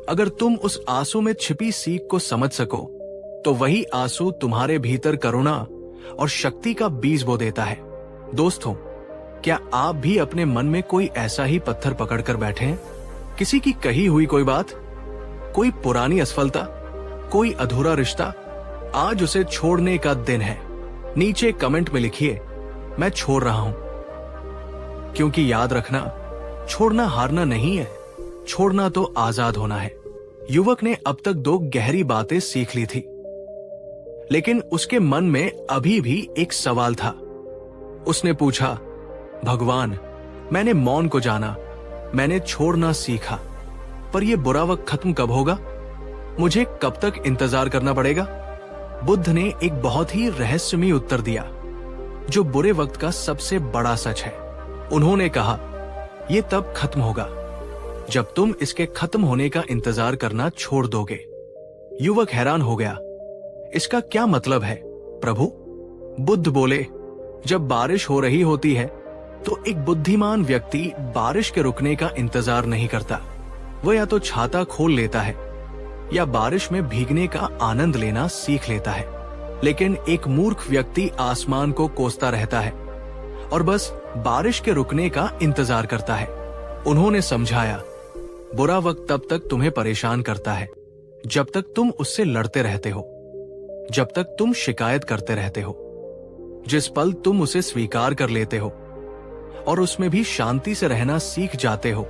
अगर तुम उस आंसू में छिपी सीख को समझ सको तो वही आंसू तुम्हारे भीतर करुणा और शक्ति का बीज बो देता है। दोस्तों, क्या आप भी अपने मन में कोई ऐसा ही पत्थर पकड़कर बैठे हैं? किसी की कही हुई कोई बात, कोई पुरानी असफलता, कोई अधूरा रिश्ता? आज उसे छोड़ने का दिन है। नीचे कमेंट में लिखिए, मैं छोड़ रहा हूं। क्योंकि याद रखना, छोड़ना हारना नहीं है, छोड़ना तो आजाद होना है। युवक ने अब तक 2 गहरी बातें सीख ली थी, लेकिन उसके मन में अभी भी एक सवाल था। उसने पूछा, भगवान, मैंने मौन को जाना, मैंने छोड़ना सीखा, पर यह बुरा वक्त खत्म कब होगा? मुझे कब तक इंतजार करना पड़ेगा? बुद्ध ने एक बहुत ही रहस्यमयी उत्तर दिया, जो बुरे वक्त का सबसे बड़ा सच है। उन्होंने कहा, यह तब खत्म होगा जब तुम इसके खत्म होने का इंतजार करना छोड़ दोगे। युवक हैरान हो गया, इसका क्या मतलब है प्रभु? बुद्ध बोले, जब बारिश हो रही होती है तो एक बुद्धिमान व्यक्ति बारिश के रुकने का इंतजार नहीं करता। वह या तो छाता खोल लेता है या बारिश में भीगने का आनंद लेना सीख लेता है। लेकिन एक मूर्ख व्यक्ति आसमान को कोसता रहता है और बस बारिश के रुकने का इंतजार करता है। उन्होंने समझाया, बुरा वक्त तब तक तुम्हें परेशान करता है जब तक तुम उससे लड़ते रहते हो, जब तक तुम शिकायत करते रहते हो। जिस पल तुम उसे स्वीकार कर लेते हो और उसमें भी शांति से रहना सीख जाते हो,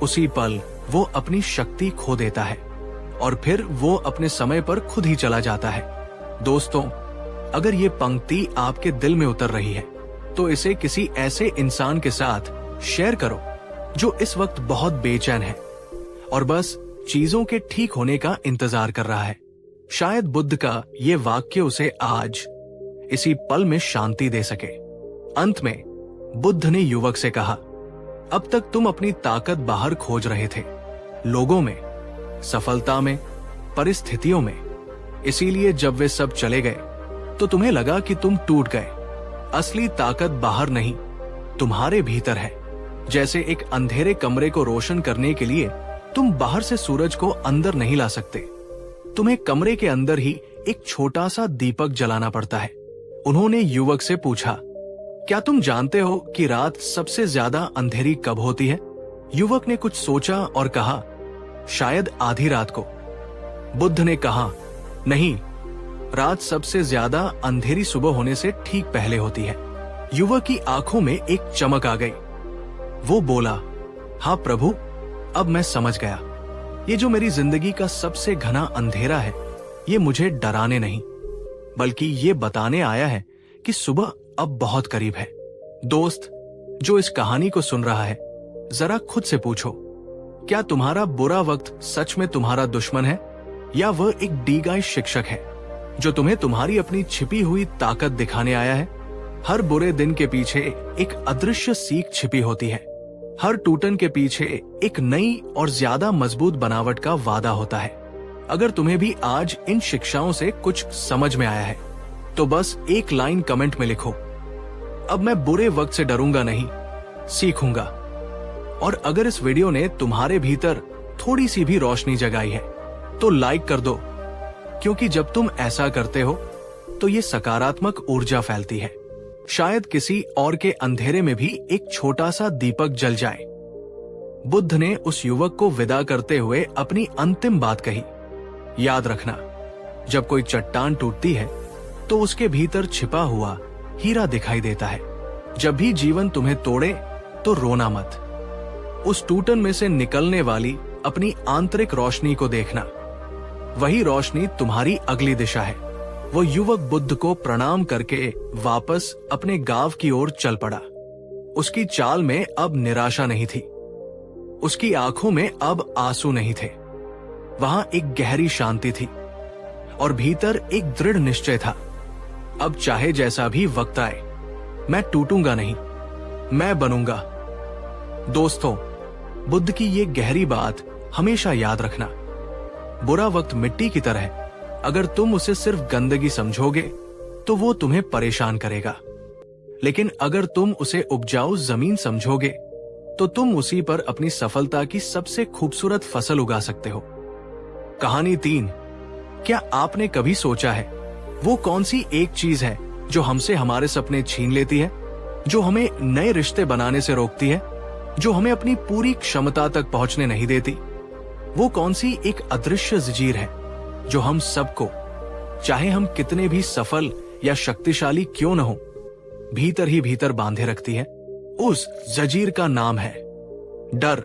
उसी पल वो अपनी शक्ति खो देता है और फिर वो अपने समय पर खुद ही चला जाता है। दोस्तों, अगर ये पंक्ति आपके दिल में उतर रही है तो इसे किसी ऐसे इंसान के साथ शेयर करो जो इस वक्त बहुत बेचैन है और बस चीजों के ठीक होने का इंतजार कर रहा है। शायद बुद्ध का ये वाक्य उसे आज इसी पल में शांति दे सके। अंत में बुद्ध ने युवक से कहा, अब तक तुम अपनी ताकत बाहर खोज रहे थे, लोगों में, सफलता में, परिस्थितियों में। इसीलिए जब वे सब चले गए तो तुम्हें लगा कि तुम टूट गए। असली ताकत बाहर नहीं, तुम्हारे भीतर है। जैसे एक अंधेरे कमरे को रोशन करने के लिए तुम बाहर से सूरज को अंदर नहीं ला सकते, तुम्हें कमरे के अंदर ही एक छोटा सा दीपक जलाना पड़ता है। उन्होंने युवक से पूछा, क्या तुम जानते हो कि रात सबसे ज्यादा अंधेरी कब होती है? युवक ने कुछ सोचा और कहा, शायद आधी रात को। बुद्ध ने कहा, नहीं, रात सबसे ज्यादा अंधेरी सुबह होने से ठीक पहले होती है। युवक की आंखों में एक चमक आ गई। वो बोला, हाँ प्रभु, अब मैं समझ गया। ये जो मेरी जिंदगी का सबसे घना अंधेरा है, ये मुझे डराने नहीं, बल्कि ये बताने आया है कि सुबह अब बहुत करीब है। दोस्त, जो इस कहानी को सुन रहा है, जरा खुद से पूछो, क्या तुम्हारा बुरा वक्त सच में तुम्हारा दुश्मन है या वह एक डीगाई शिक्षक है जो तुम्हें तुम्हारी अपनी छिपी हुई ताकत दिखाने आया है? हर बुरे दिन के पीछे एक अदृश्य सीख छिपी होती है। हर टूटन के पीछे एक नई और ज्यादा मजबूत बनावट का वादा होता है। अगर तुम्हें भी आज इन शिक्षाओं से कुछ समझ में आया है तो बस एक लाइन कमेंट में लिखो, अब मैं बुरे वक्त से डरूंगा नहीं, सीखूंगा। और अगर इस वीडियो ने तुम्हारे भीतर थोड़ी सी भी रोशनी जगाई है तो लाइक कर दो, क्योंकि जब तुम ऐसा करते हो तो ये सकारात्मक ऊर्जा फैलती है। शायद किसी और के अंधेरे में भी एक छोटा सा दीपक जल जाए। बुद्ध ने उस युवक को विदा करते हुए अपनी अंतिम बात कही, याद रखना, जब कोई चट्टान टूटती है तो उसके भीतर छिपा हुआ हीरा दिखाई देता है। जब भी जीवन तुम्हें तोड़े तो रोना मत, उस टूटन में से निकलने वाली अपनी आंतरिक रोशनी को देखना, वही रोशनी तुम्हारी अगली दिशा है। वो युवक बुद्ध को प्रणाम करके वापस अपने गांव की ओर चल पड़ा। उसकी चाल में अब निराशा नहीं थी, उसकी आंखों में अब आंसू नहीं थे। वहां एक गहरी शांति थी और भीतर एक दृढ़ निश्चय था, अब चाहे जैसा भी वक्त आए, मैं टूटूंगा नहीं, मैं बनूंगा। दोस्तों, बुद्ध की ये गहरी बात हमेशा याद रखना। बुरा वक्त मिट्टी की तरह है, अगर तुम उसे सिर्फ गंदगी समझोगे तो वो तुम्हें परेशान करेगा, लेकिन अगर तुम उसे उपजाऊ जमीन समझोगे तो तुम उसी पर अपनी सफलता की सबसे खूबसूरत फसल उगा सकते हो। कहानी 3, क्या आपने कभी सोचा है वो कौन सी एक चीज है जो हमसे हमारे सपने छीन लेती है, जो हमें नए रिश्ते बनाने से रोकती है, जो हमें अपनी पूरी क्षमता तक पहुंचने नहीं देती? वो कौन सी एक अदृश्य जंजीर है जो हम सबको, चाहे हम कितने भी सफल या शक्तिशाली क्यों न हो, भीतर ही भीतर बांधे रखती है? उस जंजीर का नाम है डर।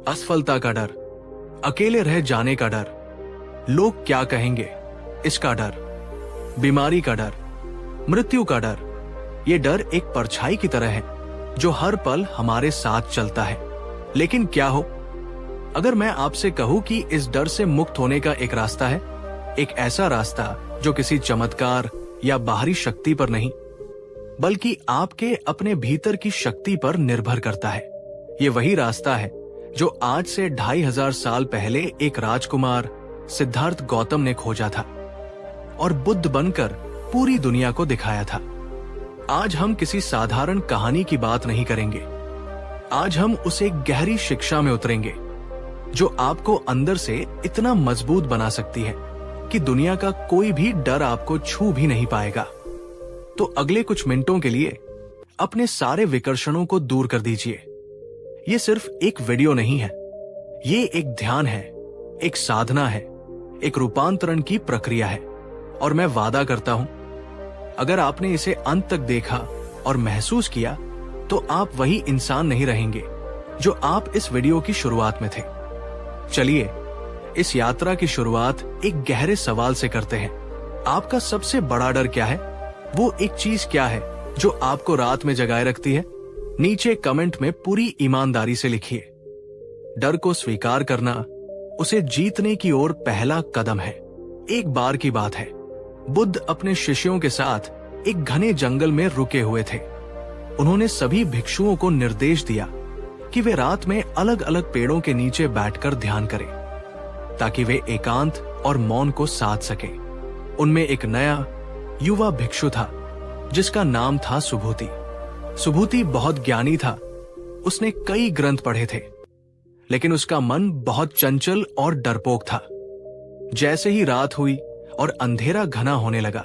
असफलता का डर, अकेले रह जाने का डर, लोग क्या कहेंगे इसका डर, बीमारी का डर, मृत्यु का डर। ये डर एक परछाई की तरह है जो हर पल हमारे साथ चलता है। लेकिन क्या हो अगर मैं आपसे कहूं कि इस डर से मुक्त होने का एक रास्ता है, एक ऐसा रास्ता जो किसी चमत्कार या बाहरी शक्ति पर नहीं, बल्कि आपके अपने भीतर की शक्ति पर निर्भर करता है। ये वही रास्ता है जो आज से 2500 साल पहले एक राजकुमार सिद्धार्थ गौतम ने खोजा था और बुद्ध बनकर पूरी दुनिया को दिखाया था। आज हम किसी साधारण कहानी की बात नहीं करेंगे। आज हम उस एक गहरी शिक्षा में उतरेंगे जो आपको अंदर से इतना मजबूत बना सकती है कि दुनिया का कोई भी डर आपको छू भी नहीं पाएगा। तो अगले कुछ मिनटों के लिए अपने सारे विकर्षणों को दूर कर दीजिए। ये सिर्फ एक वीडियो नहीं है, ये एक ध्यान है, एक साधना है, एक रूपांतरण की प्रक्रिया है। और मैं वादा करता हूं, अगर आपने इसे अंत तक देखा और महसूस किया तो आप वही इंसान नहीं रहेंगे जो आप इस वीडियो की शुरुआत में थे। चलिए इस यात्रा की शुरुआत एक गहरे सवाल से करते हैं। आपका सबसे बड़ा डर क्या है? वो एक चीज क्या है जो आपको रात में जगाए रखती है? नीचे कमेंट में पूरी ईमानदारी से लिखिए। डर को स्वीकार करना उसे जीतने की ओर पहला कदम है। एक बार की बात है, बुद्ध अपने शिष्यों के साथ एक घने जंगल में रुके हुए थे। उन्होंने सभी भिक्षुओं को निर्देश दिया कि वे रात में अलग अलग पेड़ों के नीचे बैठकर ध्यान करें ताकि वे एकांत और मौन को साध सके। उनमें एक नया युवा भिक्षु था जिसका नाम था सुभूति। सुभूति बहुत ज्ञानी था, उसने कई ग्रंथ पढ़े थे, लेकिन उसका मन बहुत चंचल और डरपोक था। जैसे ही रात हुई और अंधेरा घना होने लगा,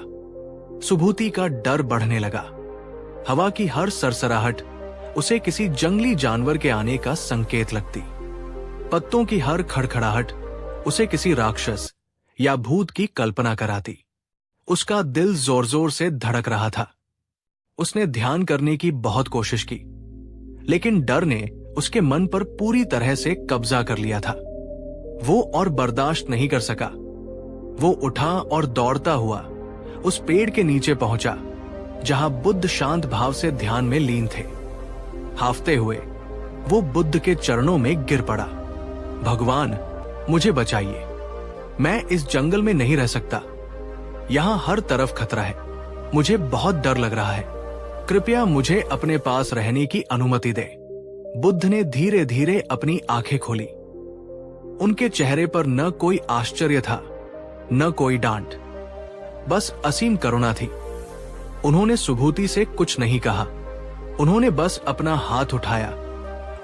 सुभूति का डर बढ़ने लगा। हवा की हर सरसराहट उसे किसी जंगली जानवर के आने का संकेत लगती। पत्तों की हर खड़खड़ाहट उसे किसी राक्षस या भूत की कल्पना कराती। उसका दिल जोर जोर से धड़क रहा था। उसने ध्यान करने की बहुत कोशिश की, लेकिन डर ने उसके मन पर पूरी तरह से कब्जा कर लिया था। वो और बर्दाश्त नहीं कर सका। वो उठा और दौड़ता हुआ उस पेड़ के नीचे पहुंचा जहां बुद्ध शांत भाव से ध्यान में लीन थे। हाफते हुए वो बुद्ध के चरणों में गिर पड़ा। भगवान, मुझे बचाइए, मैं इस जंगल में नहीं रह सकता। यहां हर तरफ खतरा है, मुझे बहुत डर लग रहा है। कृपया मुझे अपने पास रहने की अनुमति दे। बुद्ध ने धीरे धीरे अपनी आंखें खोली। उनके चेहरे पर न कोई आश्चर्य था, न कोई डांट, बस असीम करुणा थी। उन्होंने सुभूति से कुछ नहीं कहा। उन्होंने बस अपना हाथ उठाया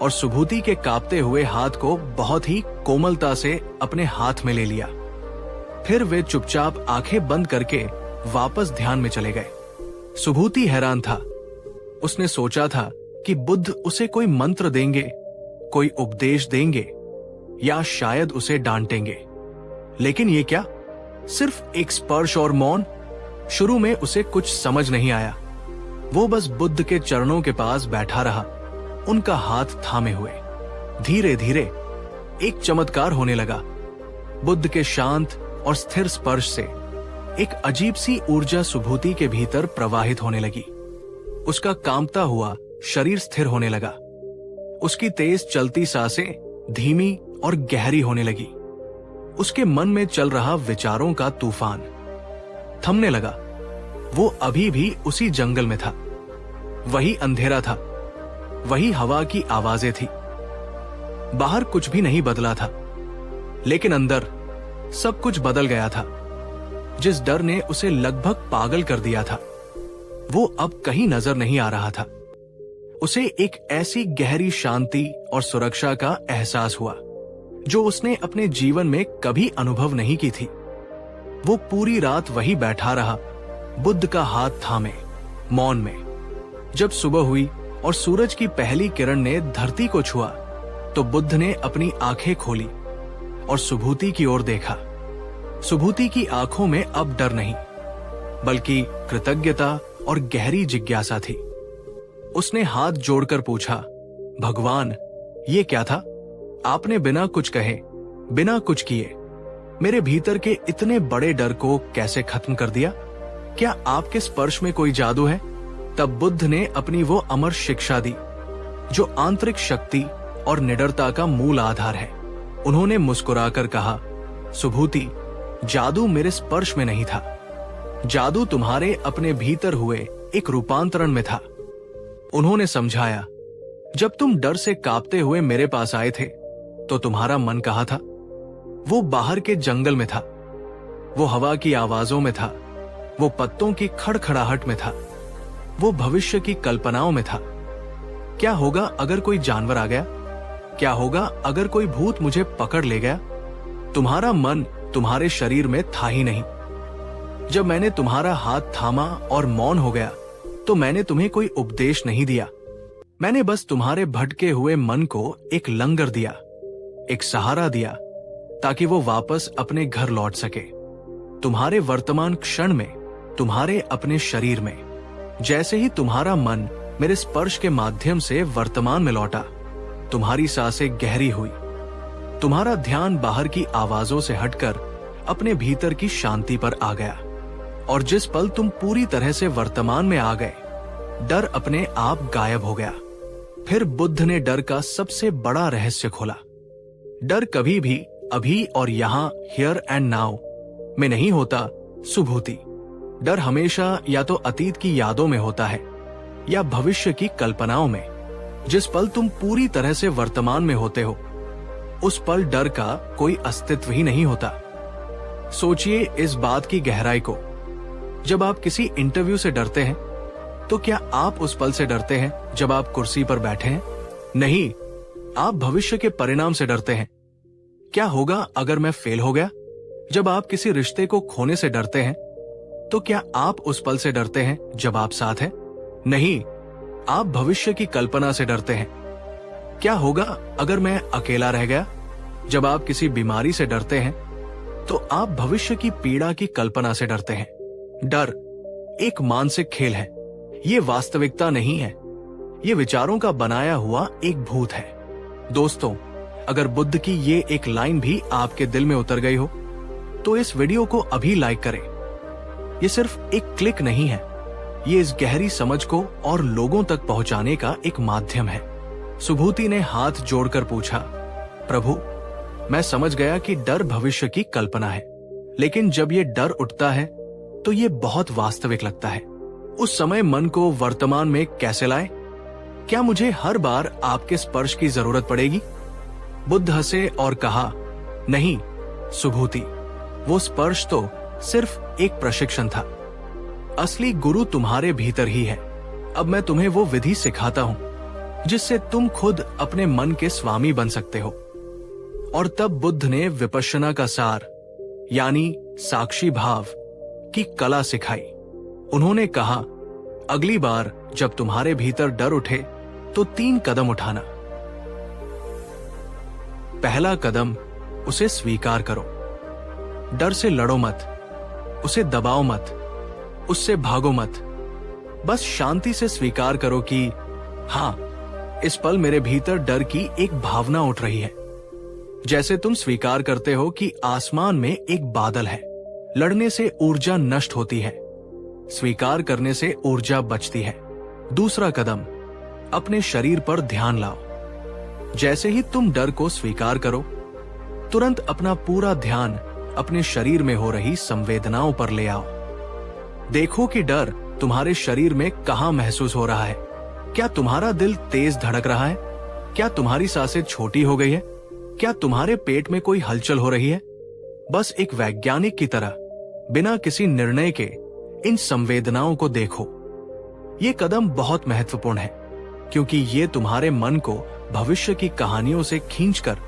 और सुभूति के कांपते हुए हाथ को बहुत ही कोमलता से अपने हाथ में ले लिया। फिर वे चुपचाप आंखें बंद करके वापस ध्यान में चले गए। सुभूति हैरान था। उसने सोचा था कि बुद्ध उसे कोई मंत्र देंगे, कोई उपदेश देंगे या शायद उसे डांटेंगे, लेकिन ये क्या, सिर्फ एक स्पर्श और मौन। शुरू में उसे कुछ समझ नहीं आया। वो बस बुद्ध के चरणों के पास बैठा रहा, उनका हाथ थामे हुए। धीरे धीरे एक चमत्कार होने लगा। बुद्ध के शांत और स्थिर स्पर्श से एक अजीब सी ऊर्जा सुभूति के भीतर प्रवाहित होने लगी। उसका कांपता हुआ शरीर स्थिर होने लगा। उसकी तेज चलती सांसें धीमी और गहरी होने लगी। उसके मन में चल रहा विचारों का तूफान थमने लगा। वो अभी भी उसी जंगल में था। वही अंधेरा था, वही हवा की आवाजें थी। बाहर कुछ भी नहीं बदला था, लेकिन अंदर सब कुछ बदल गया था। जिस डर ने उसे लगभग पागल कर दिया था, वो अब कहीं नजर नहीं आ रहा था। उसे एक ऐसी गहरी शांति और सुरक्षा का एहसास हुआ जो उसने अपने जीवन में कभी अनुभव नहीं की थी। वो पूरी रात वही बैठा रहा, बुद्ध का हाथ थामे, मौन में। जब सुबह हुई और सूरज की पहली किरण ने धरती को छुआ, तो बुद्ध ने अपनी आंखें खोली और सुभूति की ओर देखा। सुभूति की आंखों में अब डर नहीं, बल्कि कृतज्ञता और गहरी जिज्ञासा थी। उसने हाथ जोड़कर पूछा, भगवान, ये क्या था? आपने बिना कुछ कहे, बिना कुछ किए मेरे भीतर के इतने बड़े डर को कैसे खत्म कर दिया? क्या आपके स्पर्श में कोई जादू है? तब बुद्ध ने अपनी वो अमर शिक्षा दी जो आंतरिक शक्ति और निडरता का मूल आधार है। उन्होंने मुस्कुराकर कहा, सुभूति, जादू मेरे स्पर्श में नहीं था, जादू तुम्हारे अपने भीतर हुए एक रूपांतरण में था। उन्होंने समझाया, जब तुम डर से कांपते हुए मेरे पास आए थे, तो तुम्हारा मन कहाँ था? वो बाहर के जंगल में था, वो हवा की आवाजों में था, वो पत्तों की खड़खड़ाहट में था, वो भविष्य की कल्पनाओं में था। क्या होगा अगर कोई जानवर आ गया? क्या होगा अगर कोई भूत मुझे पकड़ ले गया? तुम्हारा मन तुम्हारे शरीर में था ही नहीं। जब मैंने तुम्हारा हाथ थामा और मौन हो गया, तो मैंने तुम्हें कोई उपदेश नहीं दिया। मैंने बस तुम्हारे भटके हुए मन को एक लंगर दिया, एक सहारा दिया, ताकि वो वापस अपने घर लौट सके। तुम्हारे वर्तमान क्षण में, तुम्हारे अपने शरीर में। जैसे ही तुम्हारा मन मेरे स्पर्श के माध्यम से वर्तमान में लौटा, तुम्हारी सांसें गहरी हुई, तुम्हारा ध्यान बाहर की आवाजों से हटकर अपने भीतर की शांति पर आ गया। और जिस पल तुम पूरी तरह से वर्तमान में आ गए, डर अपने आप गायब हो गया। फिर बुद्ध ने डर का सबसे बड़ा रहस्य खोला। डर कभी भी अभी और यहां, हियर एंड नाउ में नहीं होता, सुभूति। डर हमेशा या तो अतीत की यादों में होता है या भविष्य की कल्पनाओं में। जिस पल तुम पूरी तरह से वर्तमान में होते हो, उस पल डर का कोई अस्तित्व ही नहीं होता। सोचिए इस बात की गहराई को। जब आप किसी इंटरव्यू से डरते हैं, तो क्या आप उस पल से डरते हैं जब आप कुर्सी पर बैठे हैं? नहीं, आप भविष्य के परिणाम से डरते हैं। क्या होगा अगर मैं फेल हो गया? जब आप किसी रिश्ते को खोने से डरते हैं, तो क्या आप उस पल से डरते हैं जब आप साथ हैं? नहीं, आप भविष्य की कल्पना से डरते हैं। क्या होगा अगर मैं अकेला रह गया? जब आप किसी बीमारी से डरते हैं, तो आप भविष्य की पीड़ा की कल्पना से डरते हैं। डर एक मानसिक खेल है, ये वास्तविकता नहीं है। ये विचारों का बनाया हुआ एक भूत है। दोस्तों, अगर बुद्ध की ये एक लाइन भी आपके दिल में उतर गई हो, तो इस वीडियो को अभी लाइक करें। ये सिर्फ एक क्लिक नहीं है, ये इस गहरी समझ को और लोगों तक पहुंचाने का एक माध्यम है। सुभूति ने हाथ जोड़कर पूछा, प्रभु, मैं समझ गया कि डर भविष्य की कल्पना है, लेकिन जब ये डर उठता है तो ये बहुत वास्तविक लगता है। उस समय मन को वर्तमान में कैसे लाए? क्या मुझे हर बार आपके स्पर्श की जरूरत पड़ेगी? बुद्ध हंसे और कहा, नहीं सुभूति, वो स्पर्श तो सिर्फ एक प्रशिक्षण था। असली गुरु तुम्हारे भीतर ही है। अब मैं तुम्हें वो विधि सिखाता हूं जिससे तुम खुद अपने मन के स्वामी बन सकते हो। और तब बुद्ध ने विपश्यना का सार, यानी साक्षी भाव की कला सिखाई। उन्होंने कहा, अगली बार जब तुम्हारे भीतर डर उठे, तो 3 कदम उठाना। पहला कदम, उसे स्वीकार करो। डर से लड़ो मत, उसे दबाओ मत, उससे भागो मत। बस शांति से स्वीकार करो कि हाँ, इस पल मेरे भीतर डर की एक भावना उठ रही है। जैसे तुम स्वीकार करते हो कि आसमान में एक बादल है। लड़ने से ऊर्जा नष्ट होती है, स्वीकार करने से ऊर्जा बचती है। दूसरा कदम, अपने शरीर पर ध्यान लाओ। जैसे ही तुम डर को स्वीकार करो, तुरंत अपना पूरा ध्यान अपने शरीर में हो रही संवेदनाओं पर ले आओ। देखो कि डर तुम्हारे शरीर में कहां महसूस हो रहा है। क्या तुम्हारा दिल तेज धड़क रहा है? क्या तुम्हारी सांसें छोटी हो गई है? क्या तुम्हारे पेट में कोई हलचल हो रही है? बस एक वैज्ञानिक की तरह, बिना किसी निर्णय के इन संवेदनाओं को देखो। ये कदम बहुत महत्वपूर्ण है, क्योंकि ये तुम्हारे मन को भविष्य की कहानियों से खींचकर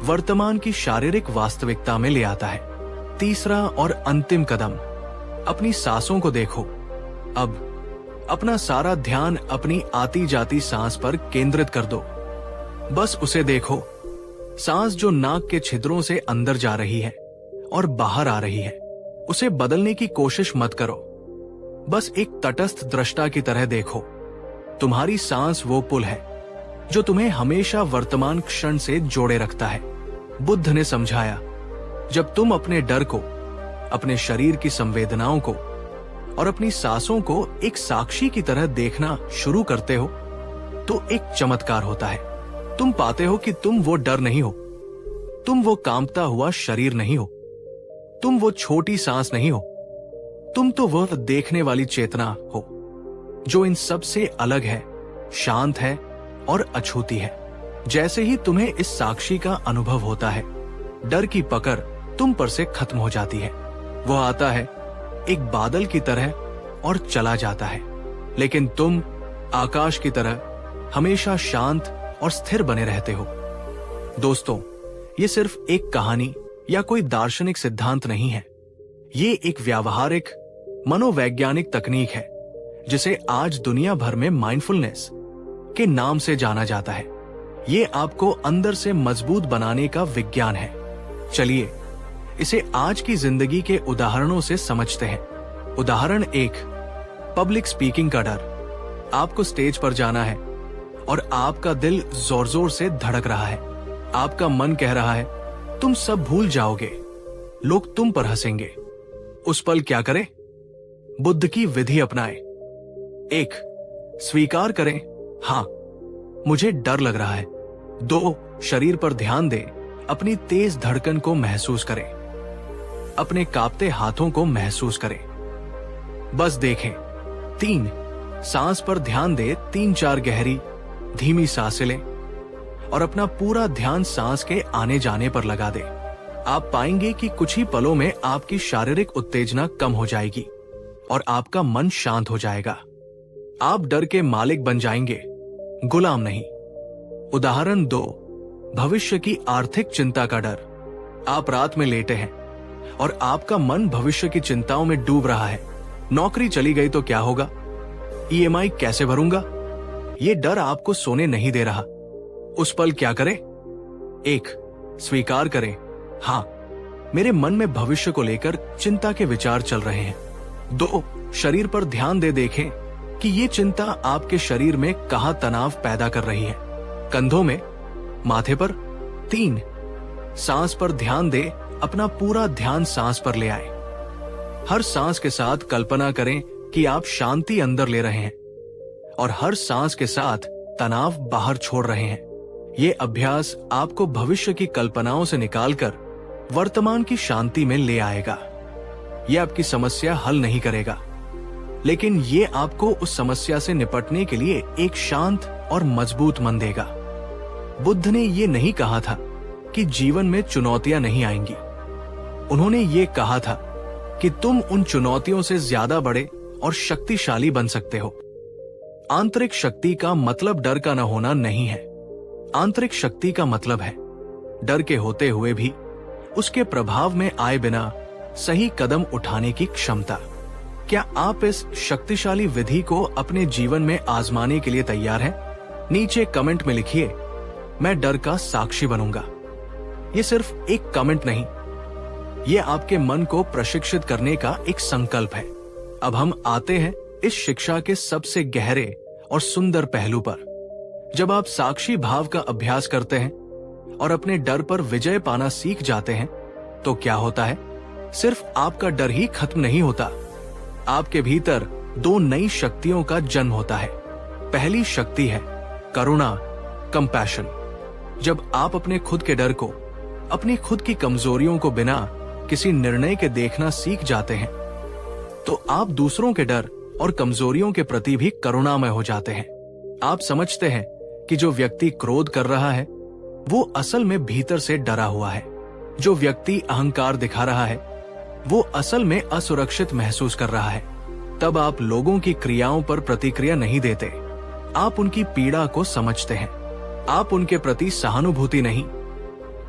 वर्तमान की शारीरिक वास्तविकता में ले आता है। तीसरा और अंतिम कदम, अपनी सांसों को देखो। अब अपना सारा ध्यान अपनी आती जाती सांस पर केंद्रित कर दो। बस उसे देखो, सांस जो नाक के छिद्रों से अंदर जा रही है और बाहर आ रही है। उसे बदलने की कोशिश मत करो, बस एक तटस्थ दृष्टा की तरह देखो। तुम्हारी सांस वो पुल है जो तुम्हें हमेशा वर्तमान क्षण से जोड़े रखता है। बुद्ध ने समझाया, जब तुम अपने डर को, अपने शरीर की संवेदनाओं को और अपनी सांसों को एक साक्षी की तरह देखना शुरू करते हो, तो एक चमत्कार होता है। तुम पाते हो कि तुम वो डर नहीं हो, तुम वो कांपता हुआ शरीर नहीं हो, तुम वो छोटी सांस नहीं हो, तुम तो वह देखने वाली चेतना हो जो इन सब से अलग है, शांत है और अछूती है। जैसे ही तुम्हें इस साक्षी का अनुभव होता है, डर की पकड़ तुम पर से खत्म हो जाती है। वह आता है एक बादल की तरह और चला जाता है, लेकिन तुम आकाश की तरह हमेशा शांत और स्थिर बने रहते हो। दोस्तों, ये सिर्फ एक कहानी या कोई दार्शनिक सिद्धांत नहीं है। ये एक व्यावहारिक मनोवैज्ञानिक तकनीक है जिसे आज दुनिया भर में माइंडफुलनेस के नाम से जाना जाता है। ये आपको अंदर से मजबूत बनाने का विज्ञान है। चलिए इसे आज की जिंदगी के उदाहरणों से समझते हैं। उदाहरण 1, पब्लिक स्पीकिंग का डर। आपको स्टेज पर जाना है और आपका दिल जोर जोर से धड़क रहा है। आपका मन कह रहा है तुम सब भूल जाओगे, लोग तुम पर हंसेंगे। उस पल क्या करें? बुद्ध की विधि अपनाएं। 1, स्वीकार करें, हाँ मुझे डर लग रहा है। 2, शरीर पर ध्यान दें, अपनी तेज धड़कन को महसूस करें, अपने कांपते हाथों को महसूस करें, बस देखें। 3, सांस पर ध्यान दें, 3-4 गहरी धीमी सांसें लें और अपना पूरा ध्यान सांस के आने जाने पर लगा दें। आप पाएंगे कि कुछ ही पलों में आपकी शारीरिक उत्तेजना कम हो जाएगी और आपका मन शांत हो जाएगा। आप डर के मालिक बन जाएंगे, गुलाम नहीं। उदाहरण 2, भविष्य की आर्थिक चिंता का डर। आप रात में लेटे हैं और आपका मन भविष्य की चिंताओं में डूब रहा है। नौकरी चली गई तो क्या होगा? EMI कैसे भरूंगा? ये डर आपको सोने नहीं दे रहा। उस पल क्या करें? 1, स्वीकार करें, हाँ मेरे मन में भविष्य को लेकर चिंता के विचार चल रहे हैं। 2, शरीर पर ध्यान दे देखें कि ये चिंता आपके शरीर में कहां तनाव पैदा कर रही है, कंधों में, माथे पर। 3, सांस पर ध्यान दे, अपना पूरा ध्यान सांस पर ले आए। हर सांस के साथ कल्पना करें कि आप शांति अंदर ले रहे हैं और हर सांस के साथ तनाव बाहर छोड़ रहे हैं। ये अभ्यास आपको भविष्य की कल्पनाओं से निकालकर वर्तमान की शांति में ले आएगा। यह आपकी समस्या हल नहीं करेगा, लेकिन ये आपको उस समस्या से निपटने के लिए एक शांत और मजबूत मन देगा। बुद्ध ने ये नहीं कहा था कि जीवन में चुनौतियां नहीं आएंगी। उन्होंने ये कहा था कि तुम उन चुनौतियों से ज्यादा बड़े और शक्तिशाली बन सकते हो। आंतरिक शक्ति का मतलब डर का न होना नहीं है। आंतरिक शक्ति का मतलब है डर के होते हुए भी उसके प्रभाव में आए बिना सही कदम उठाने की क्षमता। क्या आप इस शक्तिशाली विधि को अपने जीवन में आजमाने के लिए तैयार हैं? नीचे कमेंट में लिखिए, मैं डर का साक्षी बनूंगा। ये सिर्फ एक कमेंट नहीं, ये आपके मन को प्रशिक्षित करने का एक संकल्प है। अब हम आते हैं इस शिक्षा के सबसे गहरे और सुंदर पहलू पर। जब आप साक्षी भाव का अभ्यास करते हैं और अपने डर पर विजय पाना सीख जाते हैं, तो क्या होता है? सिर्फ आपका डर ही खत्म नहीं होता, आपके भीतर 2 नई शक्तियों का जन्म होता है। पहली शक्ति है करुणा, कंपैशन। जब आप अपने खुद के डर को, अपनी खुद की कमजोरियों को बिना किसी निर्णय के देखना सीख जाते हैं, तो आप दूसरों के डर और कमजोरियों के प्रति भी करुणामय हो जाते हैं। आप समझते हैं कि जो व्यक्ति क्रोध कर रहा है वो असल में भीतर से डरा हुआ है। जो व्यक्ति अहंकार दिखा रहा है वो असल में असुरक्षित महसूस कर रहा है। तब आप लोगों की क्रियाओं पर प्रतिक्रिया नहीं देते, आप उनकी पीड़ा को समझते हैं। आप उनके प्रति सहानुभूति नहीं,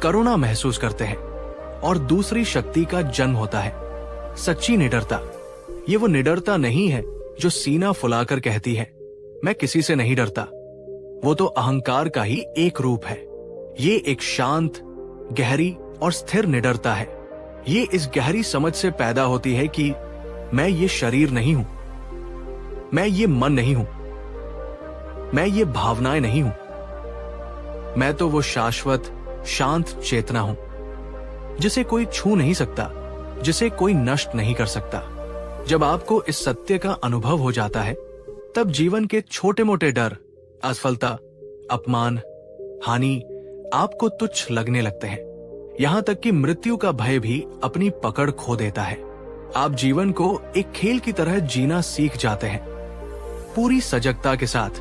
करुणा महसूस करते हैं। और दूसरी शक्ति का जन्म होता है, सच्ची निडरता। ये वो निडरता नहीं है जो सीना फुलाकर कहती है मैं किसी से नहीं डरता। वो तो अहंकार का ही एक रूप है। ये एक शांत, गहरी और स्थिर निडरता है। ये इस गहरी समझ से पैदा होती है कि मैं ये शरीर नहीं हूं, मैं ये मन नहीं हूं, मैं ये भावनाएं नहीं हूं। मैं तो वो शाश्वत शांत चेतना हूं जिसे कोई छू नहीं सकता, जिसे कोई नष्ट नहीं कर सकता। जब आपको इस सत्य का अनुभव हो जाता है तब जीवन के छोटे मोटे डर, असफलता, अपमान, हानि आपको तुच्छ लगने लगते हैं। यहां तक कि मृत्यु का भय भी अपनी पकड़ खो देता है। आप जीवन को एक खेल की तरह जीना सीख जाते हैं, पूरी सजगता के साथ,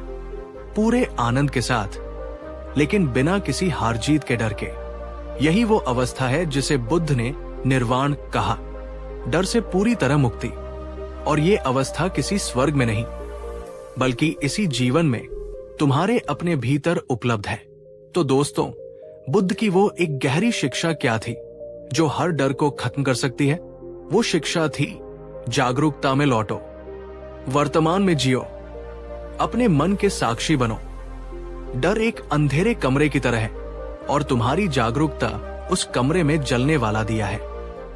पूरे आनंद के साथ, लेकिन बिना किसी हार जीत के डर के। यही वो अवस्था है जिसे बुद्ध ने निर्वाण कहा, डर से पूरी तरह मुक्ति। और ये अवस्था किसी स्वर्ग में नहीं बल्कि इसी जीवन में तुम्हारे अपने भीतर उपलब्ध है। तो दोस्तों, बुद्ध की वो एक गहरी शिक्षा क्या थी जो हर डर को खत्म कर सकती है? वो शिक्षा थी जागरूकता में लौटो, वर्तमान में जियो, अपने मन के साक्षी बनो। डर एक अंधेरे कमरे की तरह है और तुम्हारी जागरूकता उस कमरे में जलने वाला दिया है।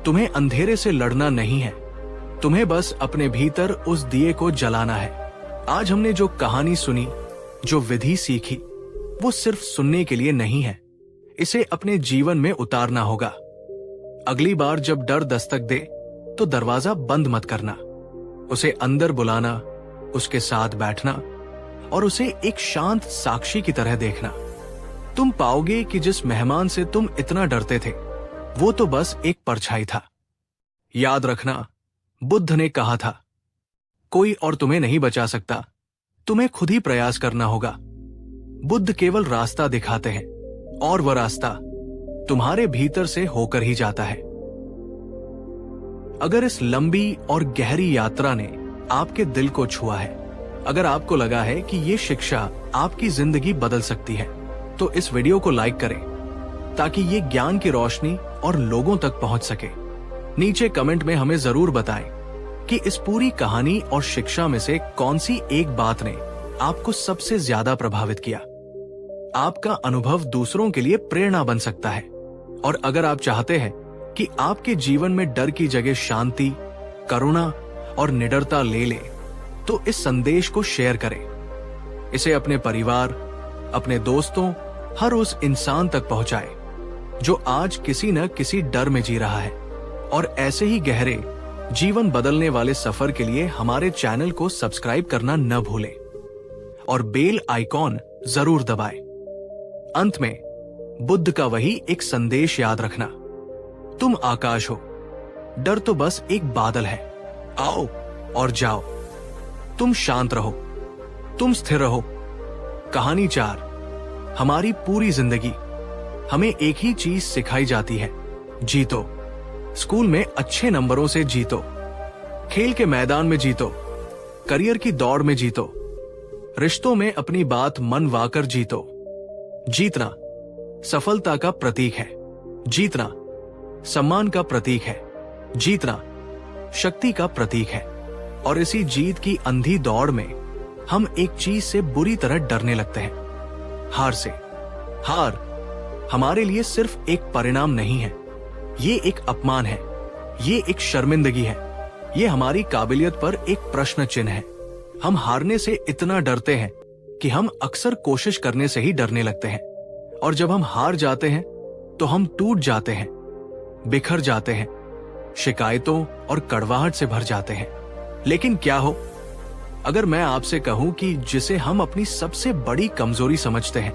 तुम्हें अंधेरे से लड़ना नहीं है, तुम्हें बस अपने भीतर उस दिए को जलाना है। आज हमने जो कहानी सुनी, जो विधि सीखी, वो सिर्फ सुनने के लिए नहीं है, इसे अपने जीवन में उतारना होगा। अगली बार जब डर दस्तक दे तो दरवाजा बंद मत करना, उसे अंदर बुलाना, उसके साथ बैठना और उसे एक शांत साक्षी की तरह देखना। तुम पाओगे कि जिस मेहमान से तुम इतना डरते थे वो तो बस एक परछाई था। याद रखना, बुद्ध ने कहा था, कोई और तुम्हें नहीं बचा सकता, तुम्हें खुद ही प्रयास करना होगा। बुद्ध केवल रास्ता दिखाते हैं और वह रास्ता तुम्हारे भीतर से होकर ही जाता है। अगर इस लंबी और गहरी यात्रा ने आपके दिल को छुआ है, अगर आपको लगा है कि ये शिक्षा आपकी जिंदगी बदल सकती है, तो इस वीडियो को लाइक करें ताकि ये ज्ञान की रोशनी और लोगों तक पहुंच सके। नीचे कमेंट में हमें जरूर बताएं कि इस पूरी कहानी और शिक्षा में से कौन सी एक बात ने आपको सबसे ज्यादा प्रभावित किया। आपका अनुभव दूसरों के लिए प्रेरणा बन सकता है। और अगर आप चाहते हैं कि आपके जीवन में डर की जगह शांति, करुणा और निडरता ले ले, तो इस संदेश को शेयर करें। इसे अपने परिवार, अपने दोस्तों, हर उस इंसान तक पहुंचाएं जो आज किसी न किसी डर में जी रहा है। और ऐसे ही गहरे, जीवन बदलने वाले सफर के लिए हमारे चैनल को सब्सक्राइब करना न भूलें और बेल आइकॉन जरूर दबाएं। अंत में बुद्ध का वही एक संदेश याद रखना, तुम आकाश हो, डर तो बस एक बादल है, आओ और जाओ। तुम शांत रहो, तुम स्थिर रहो। कहानी 4, हमारी पूरी जिंदगी हमें एक ही चीज सिखाई जाती है, जीतो। स्कूल में अच्छे नंबरों से जीतो, खेल के मैदान में जीतो, करियर की दौड़ में जीतो, रिश्तों में अपनी बात मनवाकर जीतो। जीतना सफलता का प्रतीक है, जीतना सम्मान का प्रतीक है, जीतना शक्ति का प्रतीक है। और इसी जीत की अंधी दौड़ में हम एक चीज से बुरी तरह डरने लगते हैं, हार से। हार हमारे लिए सिर्फ एक परिणाम नहीं है, ये एक अपमान है, ये एक शर्मिंदगी है, ये हमारी काबिलियत पर एक प्रश्न चिन्ह है। हम हारने से इतना डरते हैं कि हम अक्सर कोशिश करने से ही डरने लगते हैं। और जब हम हार जाते हैं तो हम टूट जाते हैं, बिखर जाते हैं, शिकायतों और कड़वाहट से भर जाते हैं। लेकिन क्या हो अगर मैं आपसे कहूं कि जिसे हम अपनी सबसे बड़ी कमजोरी समझते हैं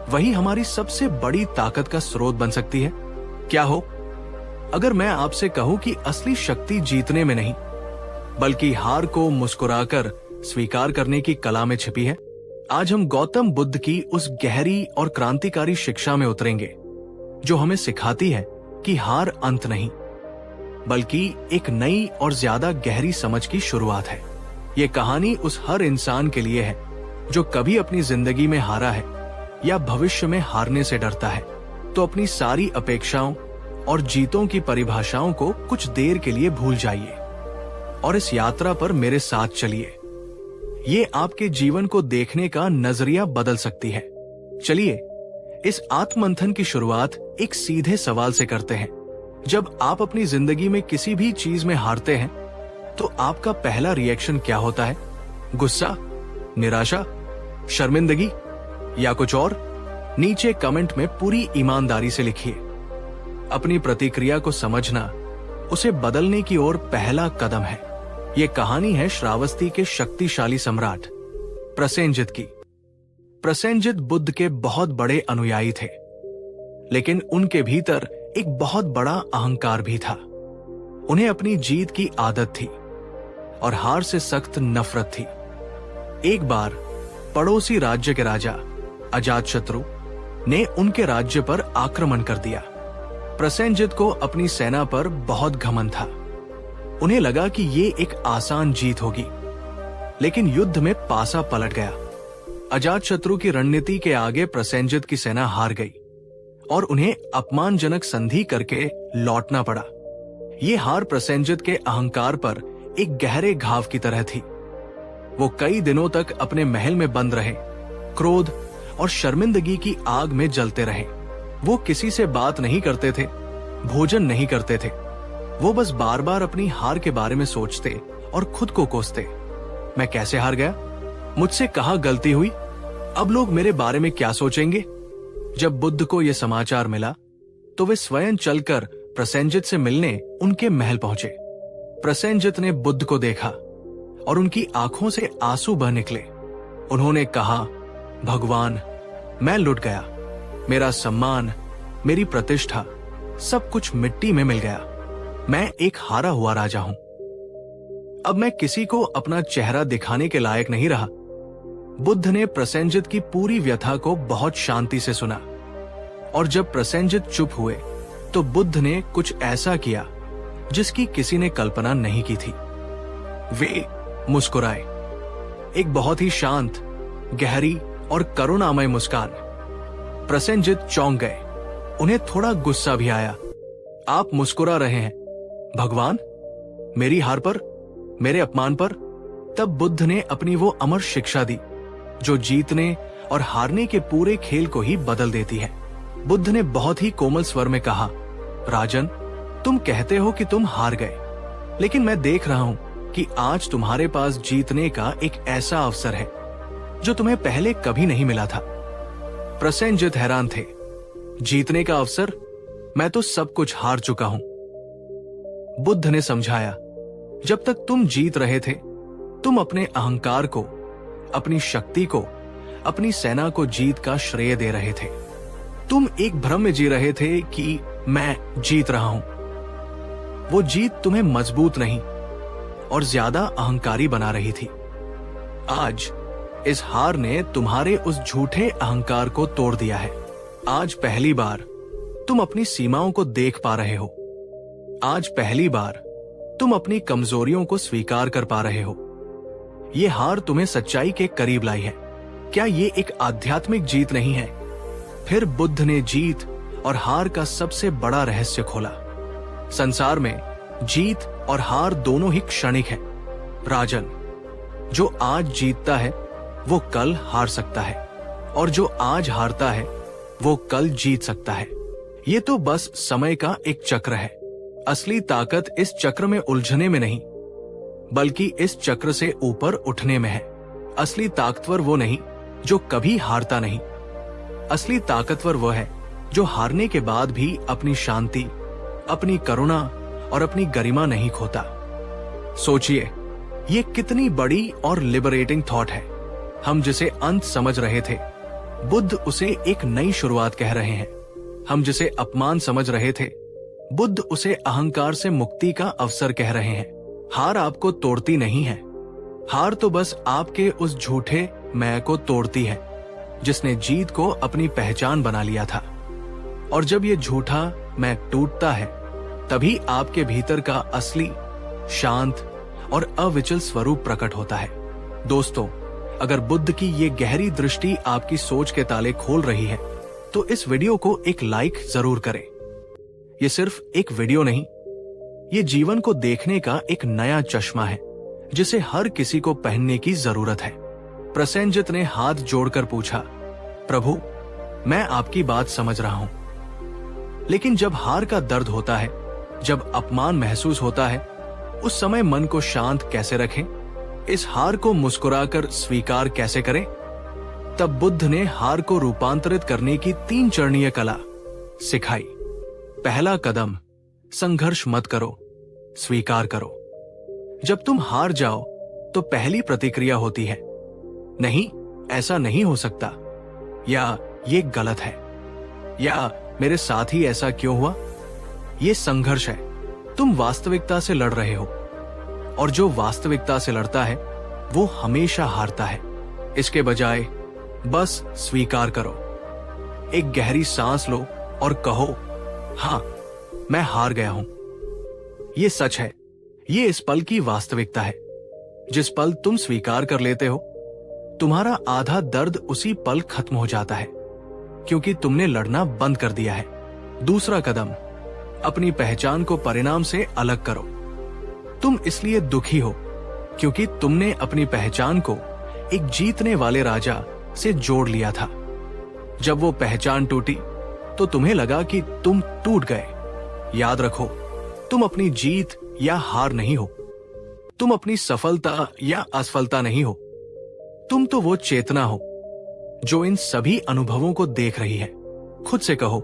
वही हमारी सबसे बड़ी ताकत का स्रोत बन सकती है? क्या हो अगर मैं आपसे कहूं कि असली शक्ति जीतने में नहीं बल्कि हार को मुस्कुराकर स्वीकार करने की कला में छिपी है? आज हम गौतम बुद्ध की उस गहरी और क्रांतिकारी शिक्षा में उतरेंगे जो हमें सिखाती है कि हार अंत नहीं बल्कि एक नई और ज्यादा गहरी समझ की शुरुआत है। ये कहानी उस हर इंसान के लिए है जो कभी अपनी जिंदगी में हारा है या भविष्य में हारने से डरता है। तो अपनी सारी अपेक्षाओं और जीतों की परिभाषाओं को कुछ देर के लिए भूल जाइए और इस यात्रा पर मेरे साथ चलिए। ये आपके जीवन को देखने का नजरिया बदल सकती है। चलिए इस आत्ममंथन की शुरुआत एक सीधे सवाल से करते हैं। जब आप अपनी जिंदगी में किसी भी चीज में हारते हैं तो आपका पहला रिएक्शन क्या होता है? गुस्सा, निराशा, शर्मिंदगी या कुछ और? नीचे कमेंट में पूरी ईमानदारी से लिखिए। अपनी प्रतिक्रिया को समझना उसे बदलने की ओर पहला कदम है। ये कहानी है श्रावस्ती के शक्तिशाली सम्राट प्रसेनजित की। प्रसेनजित बुद्ध के बहुत बड़े अनुयायी थे, लेकिन उनके भीतर एक बहुत बड़ा अहंकार भी था। उन्हें अपनी जीत की आदत थी और हार से सख्त नफरत थी। एक बार पड़ोसी राज्य के राजा अजातशत्रु ने उनके राज्य पर आक्रमण कर दिया। प्रसेनजित को अपनी सेना पर बहुत घमंड था। उन्हें लगा कि ये एक आसान जीत होगी, लेकिन युद्ध में पासा पलट गया। अजातशत्रु की रणनीति के आगे प्रसेनजित की सेना हार गई और उन्हें अपमानजनक संधि करके लौटना पड़ा। ये हार प्रसेनजित के अहंकार पर एक गहरे घाव की तरह थी। वो कई दिनों तक अपने महल में बंद रहे, क्रोध और शर्मिंदगी की आग में जलते रहे। वो किसी से बात नहीं करते थे, भोजन नहीं करते थे। वो बस बार बार अपनी हार के बारे में सोचते और खुद को कोसते। मैं कैसे हार गया? मुझसे कहाँ गलती हुई? अब लोग मेरे बारे में क्या सोचेंगे? जब बुद्ध को यह समाचार मिला तो वे स्वयं चलकर प्रसेनजित से मिलने उनके महल पहुंचे। प्रसेनजित ने बुद्ध को देखा और उनकी आंखों से आंसू बह निकले। उन्होंने कहा, भगवान, मैं लुट गया। मेरा सम्मान, मेरी प्रतिष्ठा, सब कुछ मिट्टी में मिल गया। मैं एक हारा हुआ राजा हूं। अब मैं किसी को अपना चेहरा दिखाने के लायक नहीं रहा। बुद्ध ने प्रसेनजित की पूरी व्यथा को बहुत शांति से सुना और जब प्रसेनजित चुप हुए तो बुद्ध ने कुछ ऐसा किया जिसकी किसी ने कल्पना नहीं की थी। वे मुस्कुराए, एक बहुत ही शांत, गहरी और करुणामय मुस्कान। प्रसेनजित चौंक गए। उन्हें थोड़ा गुस्सा भी आया। आप मुस्कुरा रहे हैं भगवान, मेरी हार पर, मेरे अपमान पर? तब बुद्ध ने अपनी वो अमर शिक्षा दी जो जीतने और हारने के पूरे खेल को ही बदल देती है। बुद्ध ने बहुत ही कोमल स्वर में कहा, राजन, तुम कहते हो कि तुम हार गए, लेकिन मैं देख रहा हूं कि आज तुम्हारे पास जीतने का एक ऐसा अवसर है जो तुम्हें पहले कभी नहीं मिला था। प्रसेनजित हैरान थे। जीतने का अवसर? मैं तो सब कुछ हार चुका हूं। बुद्ध ने समझाया, जब तक तुम जीत रहे थे तुम अपने अहंकार को, अपनी शक्ति को, अपनी सेना को जीत का श्रेय दे रहे थे। तुम एक भ्रम में जी रहे थे कि मैं जीत रहा हूं। वो जीत तुम्हें मजबूत नहीं और ज्यादा अहंकारी बना रही थी। आज इस हार ने तुम्हारे उस झूठे अहंकार को तोड़ दिया है। आज पहली बार तुम अपनी सीमाओं को देख पा रहे हो। आज पहली बार तुम अपनी कमजोरियों को स्वीकार कर पा रहे हो। ये हार तुम्हें सच्चाई के करीब लाई है। क्या ये एक आध्यात्मिक जीत नहीं है? फिर बुद्ध ने जीत और हार का सबसे बड़ा रहस्य खोला। संसार में जीत और हार दोनों ही क्षणिक हैं। राजन, जो आज जीतता है वो कल हार सकता है और जो आज हारता है वो कल जीत सकता है। ये तो बस समय का एक चक्र है। असली ताकत इस चक्र में उलझने में नहीं, बल्कि इस चक्र से ऊपर उठने में है। असली ताकतवर वो नहीं जो कभी हारता नहीं। असली ताकतवर वो है जो हारने के बाद भी अपनी शांति, अपनी करुणा और अपनी गरिमा नहीं खोता। सोचिए, ये कितनी बड़ी और लिबरेटिंग थॉट है। हम जिसे अंत समझ रहे थे, बुद्ध उसे एक नई शुरुआत कह रहे हैं। हम जिसे अपमान समझ रहे थे, बुद्ध उसे अहंकार से मुक्ति का अवसर कह रहे हैं। हार आपको तोड़ती नहीं है। हार तो बस आपके उस झूठे मैं को तोड़ती है जिसने जीत को अपनी पहचान बना लिया था। और जब ये झूठा मैं टूटता है, तभी आपके भीतर का असली, शांत और अविचल स्वरूप प्रकट होता है। दोस्तों, अगर बुद्ध की ये गहरी दृष्टि आपकी सोच के ताले खोल रही है, तो इस वीडियो को एक लाइक जरूर करें। ये सिर्फ एक वीडियो नहीं, ये जीवन को देखने का एक नया चश्मा है जिसे हर किसी को पहनने की जरूरत है। प्रसेनजित ने हाथ जोड़कर पूछा, प्रभु, मैं आपकी बात समझ रहा हूं, लेकिन जब हार का दर्द होता है, जब अपमान महसूस होता है, उस समय मन को शांत कैसे रखें? इस हार को मुस्कुराकर स्वीकार कैसे करें? तब बुद्ध ने हार को रूपांतरित करने की 3 चरणीय कला सिखाई। पहला कदम, संघर्ष मत करो, स्वीकार करो। जब तुम हार जाओ तो पहली प्रतिक्रिया होती है, नहीं, ऐसा नहीं हो सकता, या ये गलत है, या मेरे साथ ही ऐसा क्यों हुआ। ये संघर्ष है, तुम वास्तविकता से लड़ रहे हो, और जो वास्तविकता से लड़ता है वो हमेशा हारता है। इसके बजाय बस स्वीकार करो। एक गहरी सांस लो और कहो, हां, मैं हार गया हूं। ये सच है, ये इस पल की वास्तविकता है। जिस पल तुम स्वीकार कर लेते हो, तुम्हारा आधा दर्द उसी पल खत्म हो जाता है, क्योंकि तुमने लड़ना बंद कर दिया है। दूसरा कदम, अपनी पहचान को परिणाम से अलग करो। तुम इसलिए दुखी हो क्योंकि तुमने अपनी पहचान को एक जीतने वाले राजा से जोड़ लिया था। जब वो पहचान टूटी तो तुम्हें लगा कि तुम टूट गए। याद रखो, तुम अपनी जीत या हार नहीं हो, तुम अपनी सफलता या असफलता नहीं हो, तुम तो वो चेतना हो जो इन सभी अनुभवों को देख रही है। खुद से कहो,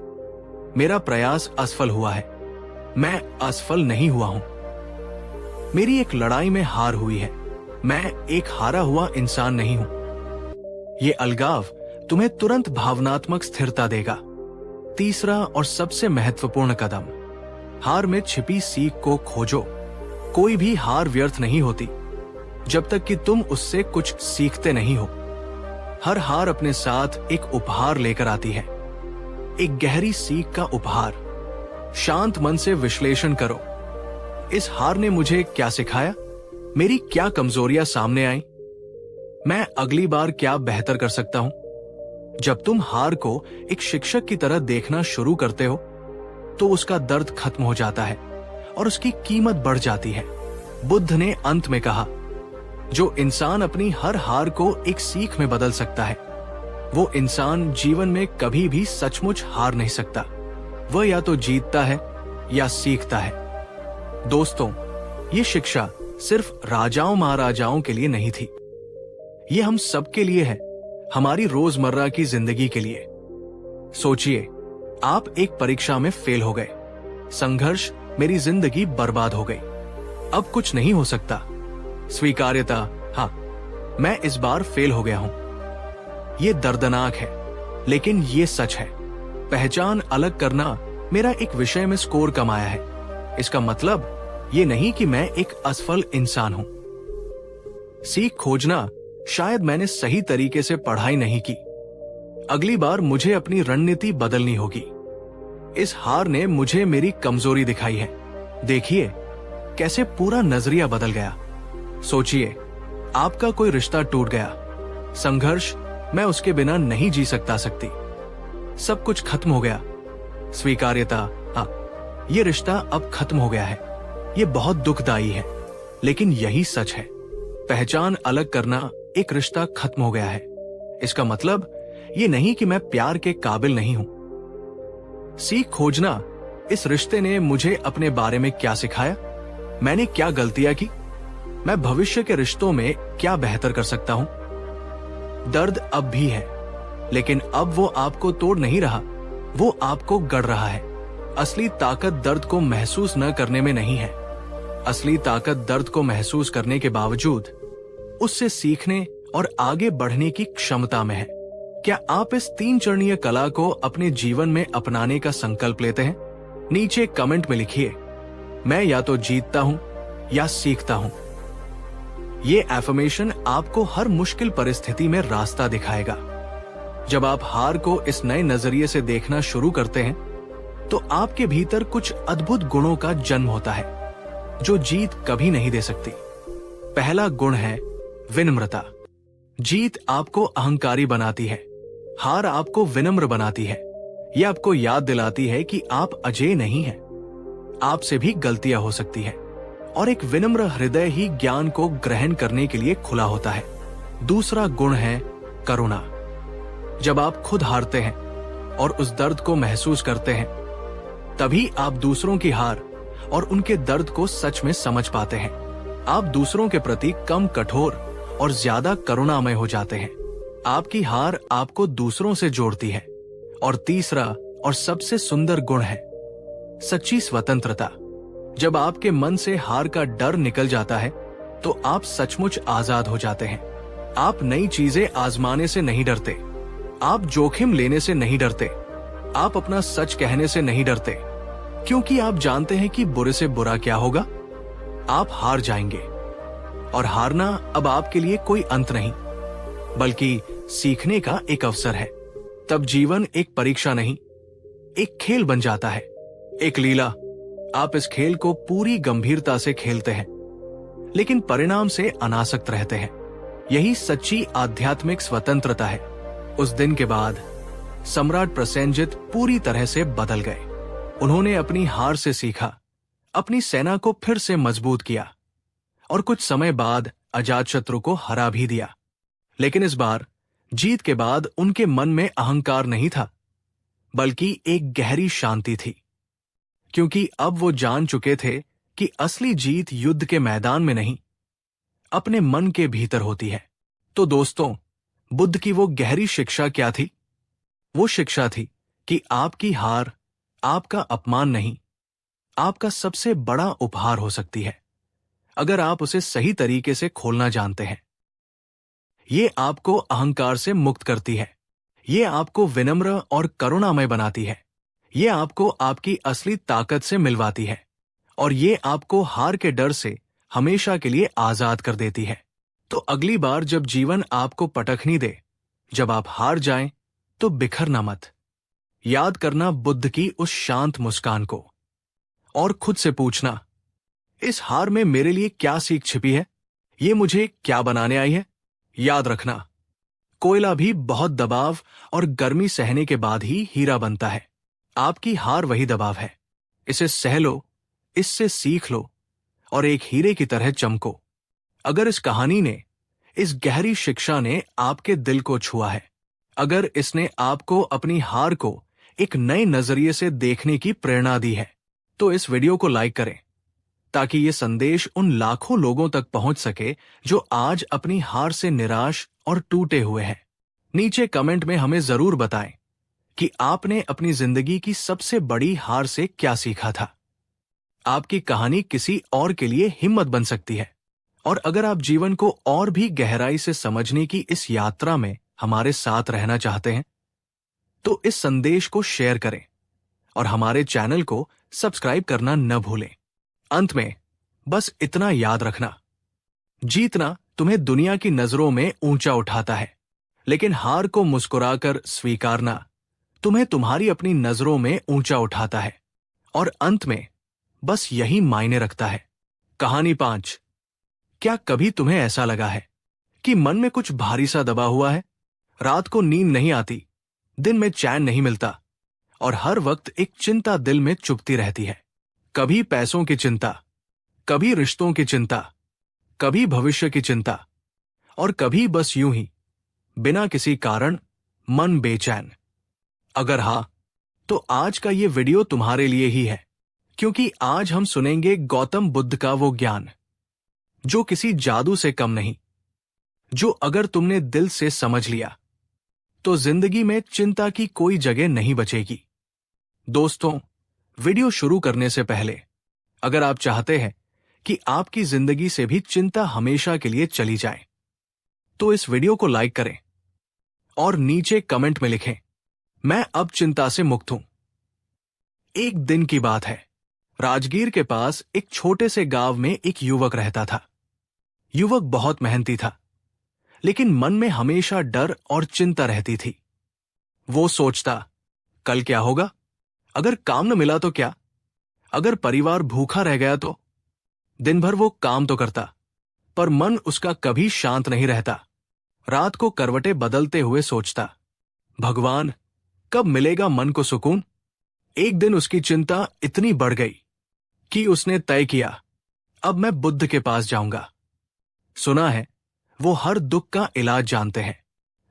मेरा प्रयास असफल हुआ है, मैं असफल नहीं हुआ हूं। मेरी एक लड़ाई में हार हुई है, मैं एक हारा हुआ इंसान नहीं हूं। ये अलगाव तुम्हें तुरंत भावनात्मक स्थिरता देगा। तीसरा और सबसे महत्वपूर्ण कदम, हार में छिपी सीख को खोजो। कोई भी हार व्यर्थ नहीं होती जब तक कि तुम उससे कुछ सीखते नहीं हो। हर हार अपने साथ एक उपहार लेकर आती है, एक गहरी सीख का उपहार। शांत मन से विश्लेषण करो, इस हार ने मुझे क्या सिखाया? मेरी क्या कमजोरियां सामने आई? मैं अगली बार क्या बेहतर कर सकता हूं? जब तुम हार को एक शिक्षक की तरह देखना शुरू करते हो तो उसका दर्द खत्म हो जाता है और उसकी कीमत बढ़ जाती है। बुद्ध ने अंत में कहा, जो इंसान अपनी हर हार को एक सीख में बदल सकता है, वो इंसान जीवन में कभी भी सचमुच हार नहीं सकता। वह या तो जीतता है या सीखता है। दोस्तों, ये शिक्षा सिर्फ राजाओं महाराजाओं के लिए नहीं थी, ये हम सब के लिए है, हमारी रोजमर्रा की जिंदगी के लिए। सोचिए, आप एक परीक्षा में फेल हो गए, संघर्ष, मेरी जिंदगी बर्बाद हो गई, अब कुछ नहीं हो सकता। स्वीकार्यता, हाँ, मैं इस बार फेल हो गया हूं। ये दर्दनाक है, लेकिन ये सच है। पहचान अलग करना मेरा एक विषय में स्कोर कमाया है, इसका मतलब ये नहीं कि मैं एक असफल इंसान हूं। सीख खोजना, शायद मैंने सही तरीके से पढ़ाई नहीं की, अगली बार मुझे अपनी रणनीति बदलनी होगी। इस हार ने मुझे मेरी कमजोरी दिखाई है, देखिए कैसे पूरा नजरिया बदल गया। सोचिए, आपका कोई रिश्ता टूट गया, संघर्ष, मैं उसके बिना नहीं जी सकती, सब कुछ खत्म हो गया। स्वीकार्यता, हाँ, ये रिश्ता अब खत्म हो गया है, ये बहुत दुखदाई है, लेकिन यही सच है। पहचान अलग करना, एक रिश्ता खत्म हो गया है, इसका मतलब ये नहीं कि मैं प्यार के काबिल नहीं हूं। सीख खोजना, इस रिश्ते ने मुझे अपने बारे में क्या सिखाया, मैंने क्या गलतियां की, मैं भविष्य के रिश्तों में क्या बेहतर कर सकता हूं। दर्द अब भी है, लेकिन अब वो आपको तोड़ नहीं रहा, वो आपको गढ़ रहा है। असली ताकत दर्द को महसूस न करने में नहीं है, असली ताकत दर्द को महसूस करने के बावजूद उससे सीखने और आगे बढ़ने की क्षमता में है। क्या आप इस 3 चरणीय कला को अपने जीवन में अपनाने का संकल्प लेते हैं? नीचे कमेंट में लिखिए, मैं या तो जीतता हूं या सीखता हूं। ये एफर्मेशन आपको हर मुश्किल परिस्थिति में रास्ता दिखाएगा। जब आप हार को इस नए नजरिए से देखना शुरू करते हैं, तो आपके भीतर कुछ अद्भुत गुणों का जन्म होता है जो जीत कभी नहीं दे सकती। पहला गुण है विनम्रता। जीत आपको अहंकारी बनाती है, हार आपको विनम्र बनाती है। यह आपको याद दिलाती है कि आप अजेय नहीं हैं, आपसे भी गलतियां हो सकती है और एक विनम्र हृदय ही ज्ञान को ग्रहण करने के लिए खुला होता है। दूसरा गुण है करुणा। जब आप खुद हारते हैं और उस दर्द को महसूस करते हैं, तभी आप दूसरों की हार और उनके दर्द को सच में समझ पाते हैं। आप दूसरों के प्रति कम कठोर और ज्यादा करुणामय हो जाते हैं। आपकी हार आपको दूसरों से जोड़ती है। और तीसरा और सबसे सुंदर गुण है सच्ची स्वतंत्रता। जब आपके मन से हार का डर निकल जाता है, तो आप सचमुच आजाद हो जाते हैं। आप नई चीजें आजमाने से नहीं डरते, आप जोखिम लेने से नहीं डरते, आप अपना सच कहने से नहीं डरते, क्योंकि आप जानते हैं कि बुरे से बुरा क्या होगा, आप हार जाएंगे। और हारना अब आपके लिए कोई अंत नहीं, बल्कि सीखने का एक अवसर है। तब जीवन एक परीक्षा नहीं, एक खेल बन जाता है, एक लीला। आप इस खेल को पूरी गंभीरता से खेलते हैं, लेकिन परिणाम से अनासक्त रहते हैं। यही सच्ची आध्यात्मिक स्वतंत्रता है। उस दिन के बाद सम्राट प्रसेनजित पूरी तरह से बदल गए। उन्होंने अपनी हार से सीखा, अपनी सेना को फिर से मजबूत किया और कुछ समय बाद अजातशत्रु को हरा भी दिया। लेकिन इस बार जीत के बाद उनके मन में अहंकार नहीं था, बल्कि एक गहरी शांति थी, क्योंकि अब वो जान चुके थे कि असली जीत युद्ध के मैदान में नहीं, अपने मन के भीतर होती है। तो दोस्तों, बुद्ध की वो गहरी शिक्षा क्या थी? वो शिक्षा थी कि आपकी हार आपका अपमान नहीं, आपका सबसे बड़ा उपहार हो सकती है, अगर आप उसे सही तरीके से खोलना जानते हैं। ये आपको अहंकार से मुक्त करती है, ये आपको विनम्र और करुणामय बनाती है, ये आपको आपकी असली ताकत से मिलवाती है, और ये आपको हार के डर से हमेशा के लिए आजाद कर देती है। तो अगली बार जब जीवन आपको पटखनी दे, जब आप हार जाएं, तो बिखरना मत। याद करना बुद्ध की उस शांत मुस्कान को और खुद से पूछना, इस हार में मेरे लिए क्या सीख छिपी है? ये मुझे क्या बनाने आई है? याद रखना, कोयला भी बहुत दबाव और गर्मी सहने के बाद ही हीरा बनता है। आपकी हार वही दबाव है। इसे सह लो, इससे सीख लो और एक हीरे की तरह चमको। अगर इस कहानी ने, इस गहरी शिक्षा ने आपके दिल को छुआ है, अगर इसने आपको अपनी हार को एक नए नजरिए से देखने की प्रेरणा दी है, तो इस वीडियो को लाइक करें, ताकि ये संदेश उन लाखों लोगों तक पहुंच सके जो आज अपनी हार से निराश और टूटे हुए हैं। नीचे कमेंट में हमें जरूर बताएं कि आपने अपनी जिंदगी की सबसे बड़ी हार से क्या सीखा था। आपकी कहानी किसी और के लिए हिम्मत बन सकती है। और अगर आप जीवन को और भी गहराई से समझने की इस यात्रा में हमारे साथ रहना चाहते हैं, तो इस संदेश को शेयर करें और हमारे चैनल को सब्सक्राइब करना न भूलें। अंत में बस इतना याद रखना, जीतना तुम्हें दुनिया की नजरों में ऊंचा उठाता है, लेकिन हार को मुस्कुराकर स्वीकारना तुम्हें तुम्हारी अपनी नजरों में ऊंचा उठाता है। और अंत में बस यही मायने रखता है। कहानी 5। क्या कभी तुम्हें ऐसा लगा है कि मन में कुछ भारी सा दबा हुआ है? रात को नींद नहीं आती, दिन में चैन नहीं मिलता और हर वक्त एक चिंता दिल में चुभती रहती है। कभी पैसों की चिंता, कभी रिश्तों की चिंता, कभी भविष्य की चिंता, और कभी बस यूं ही बिना किसी कारण मन बेचैन। अगर हाँ, तो आज का ये वीडियो तुम्हारे लिए ही है, क्योंकि आज हम सुनेंगे गौतम बुद्ध का वो ज्ञान जो किसी जादू से कम नहीं, जो अगर तुमने दिल से समझ लिया तो जिंदगी में चिंता की कोई जगह नहीं बचेगी। दोस्तों, वीडियो शुरू करने से पहले अगर आप चाहते हैं कि आपकी जिंदगी से भी चिंता हमेशा के लिए चली जाए, तो इस वीडियो को लाइक करें और नीचे कमेंट में लिखें, मैं अब चिंता से मुक्त हूं। एक दिन की बात है, राजगीर के पास एक छोटे से गांव में एक युवक रहता था। युवक बहुत मेहनती था, लेकिन मन में हमेशा डर और चिंता रहती थी। वो सोचता, कल क्या होगा? अगर काम न मिला तो क्या? अगर परिवार भूखा रह गया तो? दिन भर वो काम तो करता, पर मन उसका कभी शांत नहीं रहता। रात को करवटें बदलते हुए सोचता, भगवान, कब मिलेगा मन को सुकून? एक दिन उसकी चिंता इतनी बढ़ गई कि उसने तय किया, अब मैं बुद्ध के पास जाऊंगा। सुना है वो हर दुख का इलाज जानते हैं।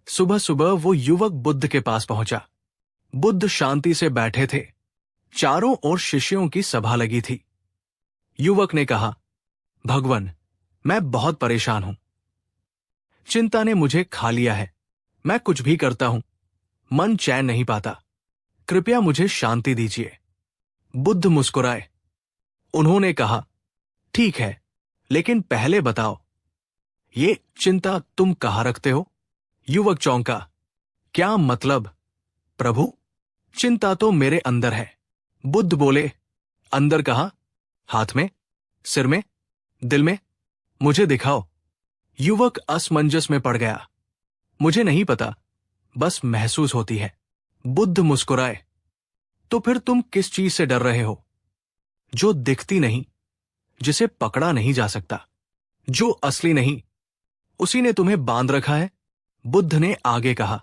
सुबह सुबह वो युवक बुद्ध के पास पहुंचा। बुद्ध शांति से बैठे थे। चारों ओर शिष्यों की सभा लगी थी। युवक ने कहा, भगवन, मैं बहुत परेशान हूं। चिंता ने मुझे खा लिया है। मैं कुछ भी करता हूं, मन चैन नहीं पाता। कृपया मुझे शांति दीजिए। बुद्ध मुस्कुराए। उन्होंने कहा, ठीक है, लेकिन पहले बताओ, ये चिंता तुम कहाँ रखते हो? युवक चौंका। क्या मतलब? प्रभु, चिंता तो मेरे अंदर है। बुद्ध बोले, अंदर कहाँ? हाथ में, सिर में, दिल में? मुझे दिखाओ। युवक असमंजस में पड़ गया। मुझे नहीं पता, बस महसूस होती है। बुद्ध मुस्कुराए। तो फिर तुम किस चीज से डर रहे हो? जो दिखती नहीं, जिसे पकड़ा नहीं जा सकता, जो असली नहीं, उसी ने तुम्हें बांध रखा है। बुद्ध ने आगे कहा,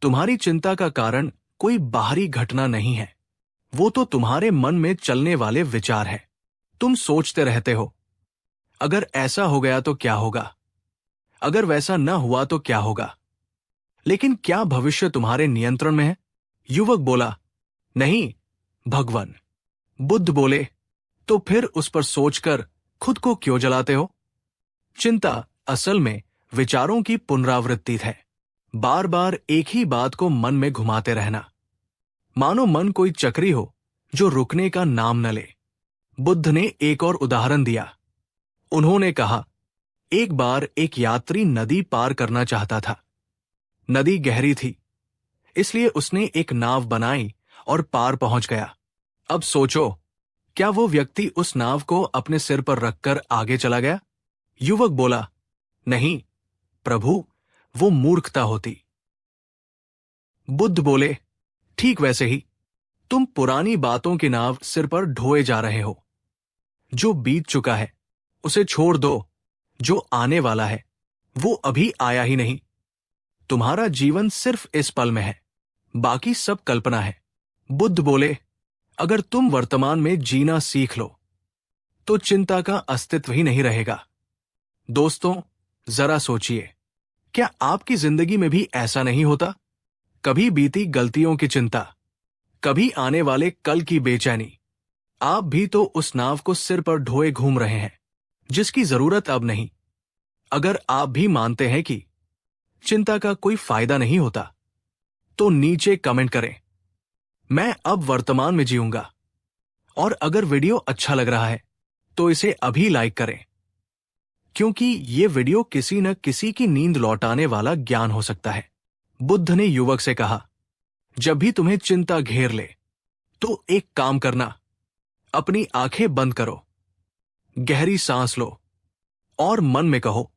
तुम्हारी चिंता का कारण कोई बाहरी घटना नहीं है, वो तो तुम्हारे मन में चलने वाले विचार है। तुम सोचते रहते हो, अगर ऐसा हो गया तो क्या होगा, अगर वैसा न हुआ तो क्या होगा। लेकिन क्या भविष्य तुम्हारे नियंत्रण में है? युवक बोला, नहीं भगवान। बुद्ध बोले, तो फिर उस पर सोचकर खुद को क्यों जलाते हो? चिंता असल में विचारों की पुनरावृत्ति है। बार बार एक ही बात को मन में घुमाते रहना, मानो मन कोई चक्री हो जो रुकने का नाम न ले। बुद्ध ने एक और उदाहरण दिया। उन्होंने कहा, एक बार एक यात्री नदी पार करना चाहता था। नदी गहरी थी, इसलिए उसने एक नाव बनाई और पार पहुंच गया। अब सोचो, क्या वो व्यक्ति उस नाव को अपने सिर पर रखकर आगे चला गया? युवक बोला, नहीं प्रभु, वो मूर्खता होती। बुद्ध बोले, ठीक वैसे ही तुम पुरानी बातों की नाव सिर पर ढोए जा रहे हो। जो बीत चुका है उसे छोड़ दो, जो आने वाला है वो अभी आया ही नहीं। तुम्हारा जीवन सिर्फ इस पल में है, बाकी सब कल्पना है। बुद्ध बोले, अगर तुम वर्तमान में जीना सीख लो तो चिंता का अस्तित्व ही नहीं रहेगा। दोस्तों, जरा सोचिए, क्या आपकी जिंदगी में भी ऐसा नहीं होता? कभी बीती गलतियों की चिंता, कभी आने वाले कल की बेचैनी। आप भी तो उस नाव को सिर पर ढोए घूम रहे हैं, जिसकी जरूरत अब नहीं। अगर आप भी मानते हैं कि चिंता का कोई फायदा नहीं होता, तो नीचे कमेंट करें, मैं अब वर्तमान में जीऊंगा। और अगर वीडियो अच्छा लग रहा है तो इसे अभी लाइक करें, क्योंकि ये वीडियो किसी न किसी की नींद लौटाने वाला ज्ञान हो सकता है। बुद्ध ने युवक से कहा, जब भी तुम्हें चिंता घेर ले तो एक काम करना, अपनी आंखें बंद करो, गहरी सांस लो और मन में कहो,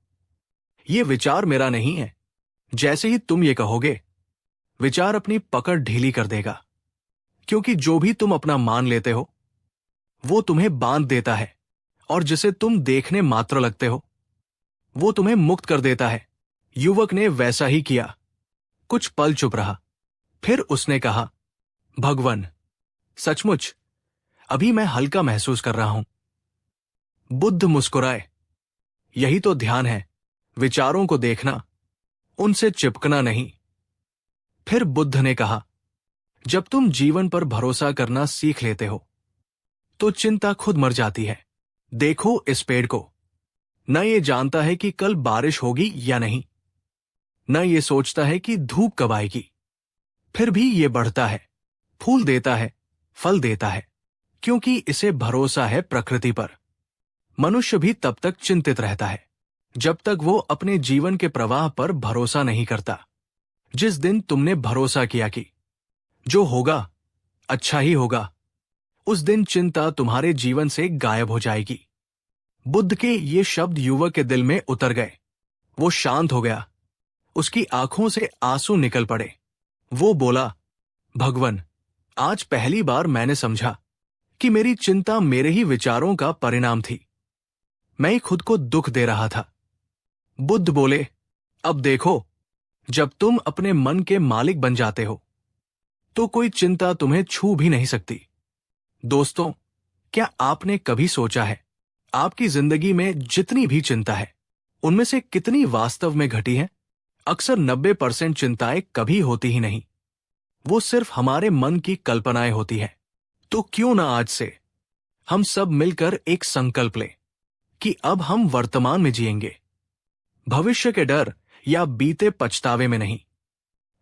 ये विचार मेरा नहीं है। जैसे ही तुम ये कहोगे, विचार अपनी पकड़ ढीली कर देगा, क्योंकि जो भी तुम अपना मान लेते हो वो तुम्हें बांध देता है, और जिसे तुम देखने मात्र लगते हो वो तुम्हें मुक्त कर देता है। युवक ने वैसा ही किया। कुछ पल चुप रहा, फिर उसने कहा, भगवन, सचमुच अभी मैं हल्का महसूस कर रहा हूं। बुद्ध मुस्कुराए। यही तो ध्यान है, विचारों को देखना, उनसे चिपकना नहीं। फिर बुद्ध ने कहा, जब तुम जीवन पर भरोसा करना सीख लेते हो तो चिंता खुद मर जाती है। देखो इस पेड़ को, न ये जानता है कि कल बारिश होगी या नहीं, न ये सोचता है कि धूप कब आएगी, फिर भी ये बढ़ता है, फूल देता है, फल देता है, क्योंकि इसे भरोसा है प्रकृति पर। मनुष्य भी तब तक चिंतित रहता है जब तक वो अपने जीवन के प्रवाह पर भरोसा नहीं करता। जिस दिन तुमने भरोसा किया कि जो होगा अच्छा ही होगा, उस दिन चिंता तुम्हारे जीवन से गायब हो जाएगी। बुद्ध के ये शब्द युवक के दिल में उतर गए। वो शांत हो गया, उसकी आंखों से आंसू निकल पड़े। वो बोला, भगवन, आज पहली बार मैंने समझा कि मेरी चिंता मेरे ही विचारों का परिणाम थी। मैं ही खुद को दुख दे रहा था। बुद्ध बोले, अब देखो, जब तुम अपने मन के मालिक बन जाते हो तो कोई चिंता तुम्हें छू भी नहीं सकती। दोस्तों, क्या आपने कभी सोचा है, आपकी जिंदगी में जितनी भी चिंता है, उनमें से कितनी वास्तव में घटी है? अक्सर 90% चिंताएं कभी होती ही नहीं, वो सिर्फ हमारे मन की कल्पनाएं होती है। तो क्यों ना आज से हम सब मिलकर एक संकल्प लें कि अब हम वर्तमान में जिएंगे, भविष्य के डर या बीते पछतावे में नहीं।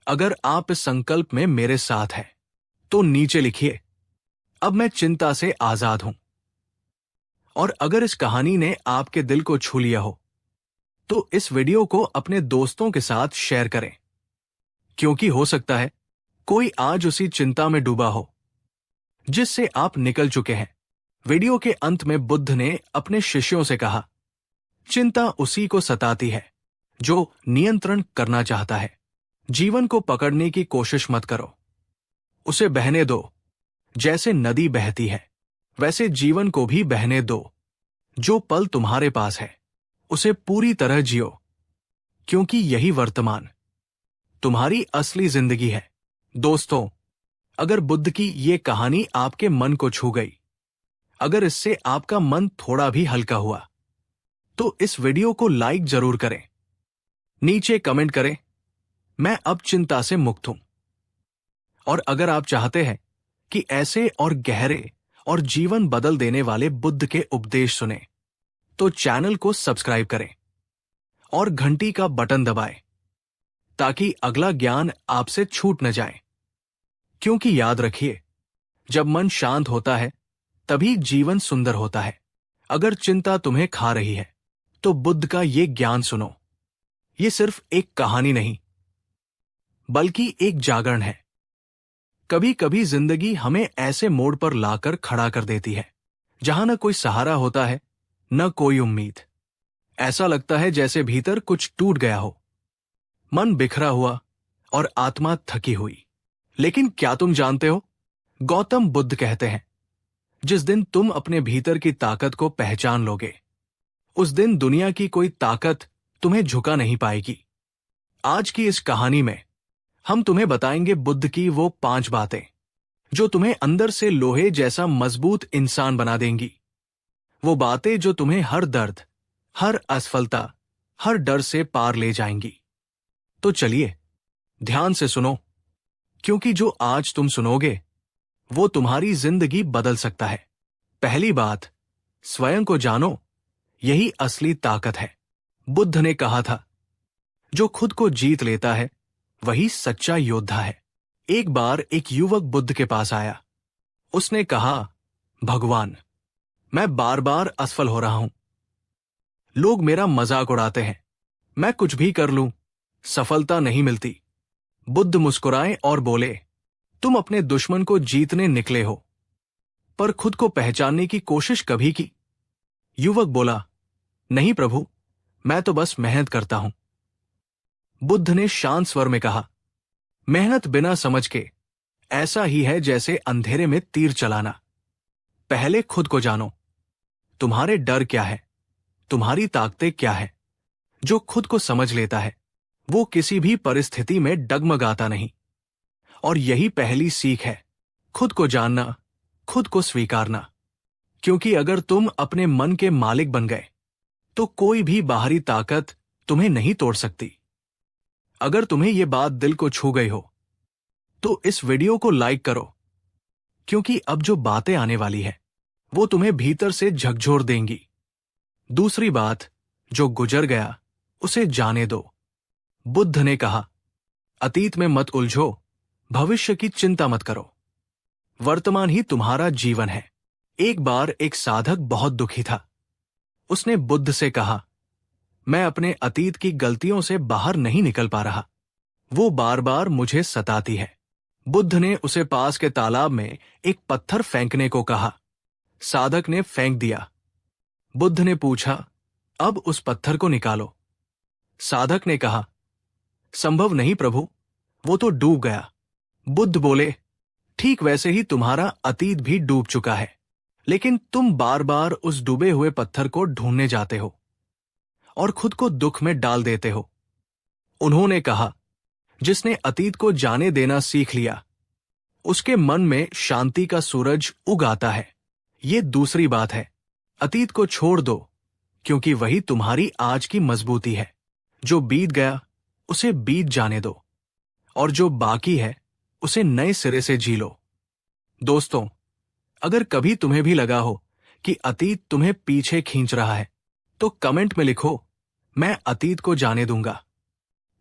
अगर आप इस संकल्प में मेरे साथ हैं, तो नीचे लिखिए, अब मैं चिंता से आजाद हूं। और अगर इस कहानी ने आपके दिल को छू लिया हो, तो इस वीडियो को अपने दोस्तों के साथ शेयर करें, क्योंकि हो सकता है कोई आज उसी चिंता में डूबा हो जिससे आप निकल चुके हैं। वीडियो के अंत में बुद्ध ने अपने शिष्यों से कहा, चिंता उसी को सताती है जो नियंत्रण करना चाहता है। जीवन को पकड़ने की कोशिश मत करो, उसे बहने दो। जैसे नदी बहती है, वैसे जीवन को भी बहने दो। जो पल तुम्हारे पास है, उसे पूरी तरह जियो, क्योंकि यही वर्तमान तुम्हारी असली जिंदगी है। दोस्तों, अगर बुद्ध की ये कहानी आपके मन को छू गई, अगर इससे आपका मन थोड़ा भी हल्का हुआ, तो इस वीडियो को लाइक जरूर करें। नीचे कमेंट करें, मैं अब चिंता से मुक्त हूं। और अगर आप चाहते हैं कि ऐसे और गहरे और जीवन बदल देने वाले बुद्ध के उपदेश सुने, तो चैनल को सब्सक्राइब करें और घंटी का बटन दबाएं, ताकि अगला ज्ञान आपसे छूट न जाए। क्योंकि याद रखिए, जब मन शांत होता है, तभी जीवन सुंदर होता है। अगर चिंता तुम्हें खा रही है, तो बुद्ध का ये ज्ञान सुनो। ये सिर्फ एक कहानी नहीं, बल्कि एक जागरण है। कभी कभी जिंदगी हमें ऐसे मोड़ पर लाकर खड़ा कर देती है जहां न कोई सहारा होता है, न कोई उम्मीद। ऐसा लगता है जैसे भीतर कुछ टूट गया हो, मन बिखरा हुआ और आत्मा थकी हुई। लेकिन क्या तुम जानते हो, गौतम बुद्ध कहते हैं, जिस दिन तुम अपने भीतर की ताकत को पहचान लोगे, उस दिन दुनिया की कोई ताकत तुम्हें झुका नहीं पाएगी। आज की इस कहानी में हम तुम्हें बताएंगे बुद्ध की वो 5 बातें जो तुम्हें अंदर से लोहे जैसा मजबूत इंसान बना देंगी। वो बातें जो तुम्हें हर दर्द, हर असफलता, हर डर से पार ले जाएंगी। तो चलिए ध्यान से सुनो, क्योंकि जो आज तुम सुनोगे वो तुम्हारी जिंदगी बदल सकता है। पहली बात, स्वयं को जानो, यही असली ताकत है। बुद्ध ने कहा था, जो खुद को जीत लेता है वही सच्चा योद्धा है। एक बार एक युवक बुद्ध के पास आया। उसने कहा, भगवान, मैं बार बार असफल हो रहा हूं। लोग मेरा मजाक उड़ाते हैं, मैं कुछ भी कर लूं, सफलता नहीं मिलती। बुद्ध मुस्कुराए और बोले, तुम अपने दुश्मन को जीतने निकले हो, पर खुद को पहचानने की कोशिश कभी की? युवक बोला, नहीं प्रभु, मैं तो बस मेहनत करता हूं। बुद्ध ने शांत स्वर में कहा, मेहनत बिना समझ के ऐसा ही है जैसे अंधेरे में तीर चलाना। पहले खुद को जानो, तुम्हारे डर क्या है, तुम्हारी ताकतें क्या है। जो खुद को समझ लेता है वो किसी भी परिस्थिति में डगमगाता नहीं। और यही पहली सीख है, खुद को जानना, खुद को स्वीकारना। क्योंकि अगर तुम अपने मन के मालिक बन गए, तो कोई भी बाहरी ताकत तुम्हें नहीं तोड़ सकती। अगर तुम्हें यह बात दिल को छू गई हो, तो इस वीडियो को लाइक करो, क्योंकि अब जो बातें आने वाली है वो तुम्हें भीतर से झकझोर देंगी। दूसरी बात, जो गुजर गया उसे जाने दो। बुद्ध ने कहा, अतीत में मत उलझो, भविष्य की चिंता मत करो, वर्तमान ही तुम्हारा जीवन है। एक बार एक साधक बहुत दुखी था। उसने बुद्ध से कहा, मैं अपने अतीत की गलतियों से बाहर नहीं निकल पा रहा, वो बार बार मुझे सताती है। बुद्ध ने उसे पास के तालाब में एक पत्थर फेंकने को कहा। साधक ने फेंक दिया। बुद्ध ने पूछा, अब उस पत्थर को निकालो। साधक ने कहा, संभव नहीं प्रभु, वो तो डूब गया। बुद्ध बोले, ठीक वैसे ही तुम्हारा अतीत भी डूब चुका है, लेकिन तुम बार बार उस डूबे हुए पत्थर को ढूंढने जाते हो और खुद को दुख में डाल देते हो। उन्होंने कहा, जिसने अतीत को जाने देना सीख लिया, उसके मन में शांति का सूरज उग आता है। ये दूसरी बात है। अतीत को छोड़ दो, क्योंकि वही तुम्हारी आज की मजबूती है। जो बीत गया उसे बीत जाने दो, और जो बाकी है उसे नए सिरे से जी लो। दोस्तों, अगर कभी तुम्हें भी लगा हो कि अतीत तुम्हें पीछे खींच रहा है, तो कमेंट में लिखो, मैं अतीत को जाने दूंगा,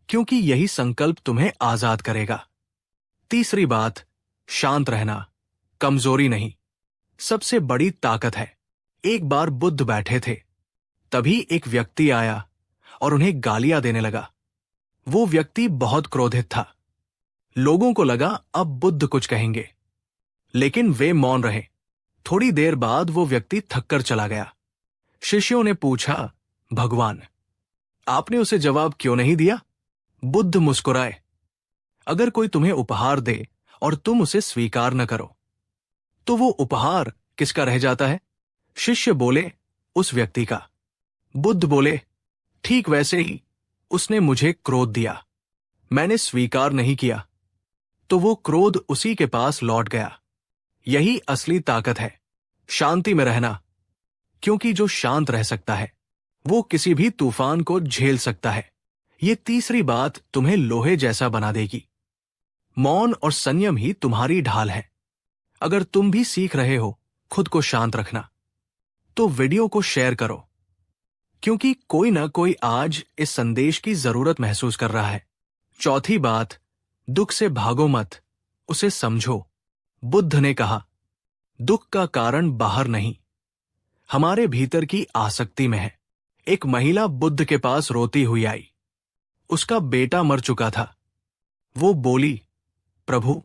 क्योंकि यही संकल्प तुम्हें आजाद करेगा। तीसरी बात, शांत रहना कमजोरी नहीं, सबसे बड़ी ताकत है। एक बार बुद्ध बैठे थे, तभी एक व्यक्ति आया और उन्हें गालियां देने लगा। वो व्यक्ति बहुत क्रोधित था। लोगों को लगा अब बुद्ध कुछ कहेंगे, लेकिन वे मौन रहे। थोड़ी देर बाद वो व्यक्ति थककर चला गया। शिष्यों ने पूछा, भगवान, आपने उसे जवाब क्यों नहीं दिया? बुद्ध मुस्कुराए, अगर कोई तुम्हें उपहार दे और तुम उसे स्वीकार न करो, तो वो उपहार किसका रह जाता है? शिष्य बोले, उस व्यक्ति का। बुद्ध बोले, ठीक वैसे ही उसने मुझे क्रोध दिया, मैंने स्वीकार नहीं किया, तो वो क्रोध उसी के पास लौट गया। यही असली ताकत है, शांति में रहना, क्योंकि जो शांत रह सकता है वो किसी भी तूफान को झेल सकता है। ये तीसरी बात तुम्हें लोहे जैसा बना देगी। मौन और संयम ही तुम्हारी ढाल है। अगर तुम भी सीख रहे हो खुद को शांत रखना, तो वीडियो को शेयर करो, क्योंकि कोई ना कोई आज इस संदेश की जरूरत महसूस कर रहा है। चौथी बात, दुख से भागो मत, उसे समझो। बुद्ध ने कहा, दुख का कारण बाहर नहीं, हमारे भीतर की आसक्ति में है। एक महिला बुद्ध के पास रोती हुई आई। उसका बेटा मर चुका था। वो बोली, प्रभु,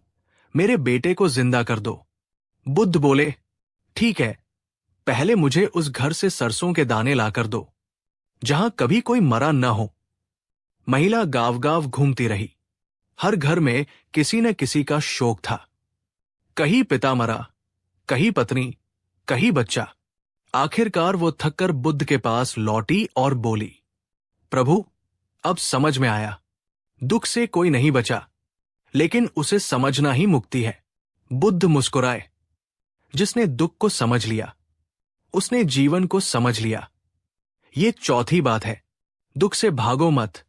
मेरे बेटे को जिंदा कर दो। बुद्ध बोले, ठीक है, पहले मुझे उस घर से सरसों के दाने लाकर दो जहां कभी कोई मरा न हो। महिला गांव गांव घूमती रही। हर घर में किसी न किसी का शोक था। कहीं पिता मरा, कहीं पत्नी, कहीं बच्चा। आखिरकार वो थककर बुद्ध के पास लौटी और बोली, प्रभु, अब समझ में आया, दुख से कोई नहीं बचा, लेकिन उसे समझना ही मुक्ति है। बुद्ध मुस्कुराए, जिसने दुख को समझ लिया उसने जीवन को समझ लिया। ये चौथी बात है, दुख से भागो मत,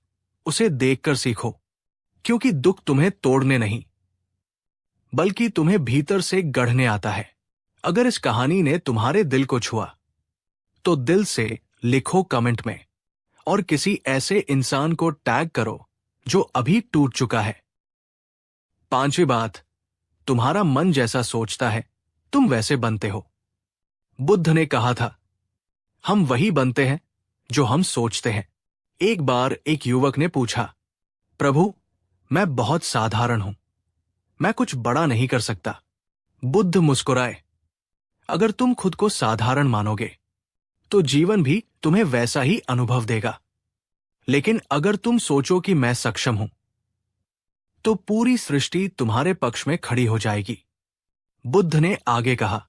उसे देखकर सीखो, क्योंकि दुख तुम्हें तोड़ने नहीं, बल्कि तुम्हें भीतर से गढ़ने आता है। अगर इस कहानी ने तुम्हारे दिल को छुआ, तो दिल से लिखो कमेंट में, और किसी ऐसे इंसान को टैग करो जो अभी टूट चुका है। पांचवी बात, तुम्हारा मन जैसा सोचता है तुम वैसे बनते हो। बुद्ध ने कहा था, हम वही बनते हैं जो हम सोचते हैं। एक बार एक युवक ने पूछा, प्रभु, मैं बहुत साधारण हूं, मैं कुछ बड़ा नहीं कर सकता। बुद्ध मुस्कुराए, अगर तुम खुद को साधारण मानोगे तो जीवन भी तुम्हें वैसा ही अनुभव देगा। लेकिन अगर तुम सोचो कि मैं सक्षम हूं, तो पूरी सृष्टि तुम्हारे पक्ष में खड़ी हो जाएगी। बुद्ध ने आगे कहा,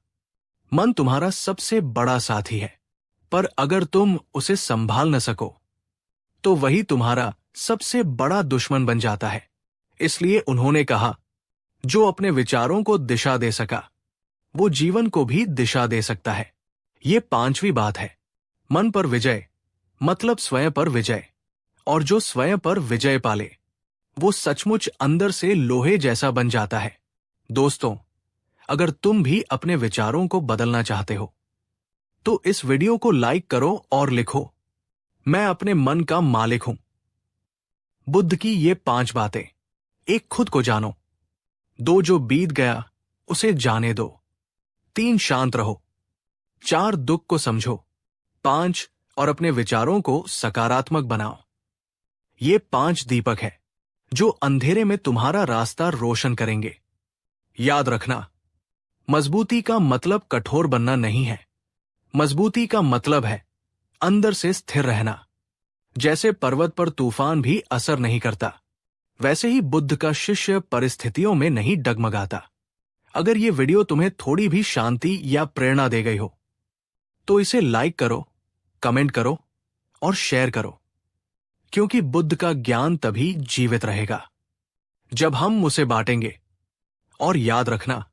मन तुम्हारा सबसे बड़ा साथी है, पर अगर तुम उसे संभाल न सको, तो वही तुम्हारा सबसे बड़ा दुश्मन बन जाता है। इसलिए उन्होंने कहा, जो अपने विचारों को दिशा दे सका, वो जीवन को भी दिशा दे सकता है। ये पांचवी बात है, मन पर विजय मतलब स्वयं पर विजय, और जो स्वयं पर विजय पाले वो सचमुच अंदर से लोहे जैसा बन जाता है। दोस्तों, अगर तुम भी अपने विचारों को बदलना चाहते हो, तो इस वीडियो को लाइक करो और लिखो, मैं अपने मन का मालिक हूं। बुद्ध की ये 5 बातें। 1, खुद को जानो। 2, जो बीत गया उसे जाने दो। 3, शांत रहो। 4, दुख को समझो। 5, और अपने विचारों को सकारात्मक बनाओ। ये 5 दीपक है जो अंधेरे में तुम्हारा रास्ता रोशन करेंगे। याद रखना, मजबूती का मतलब कठोर बनना नहीं है। मजबूती का मतलब है अंदर से स्थिर रहना। जैसे पर्वत पर तूफान भी असर नहीं करता, वैसे ही बुद्ध का शिष्य परिस्थितियों में नहीं डगमगाता। अगर ये वीडियो तुम्हें थोड़ी भी शांति या प्रेरणा दे गई हो, तो इसे लाइक करो, कमेंट करो और शेयर करो, क्योंकि बुद्ध का ज्ञान तभी जीवित रहेगा जब हम उसे बांटेंगे। और याद रखना,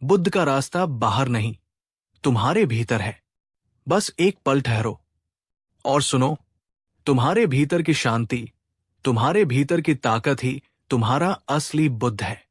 बुद्ध का रास्ता बाहर नहीं, तुम्हारे भीतर है। बस एक पल ठहरो और सुनो, तुम्हारे भीतर की शांति, तुम्हारे भीतर की ताकत ही तुम्हारा असली बुद्ध है।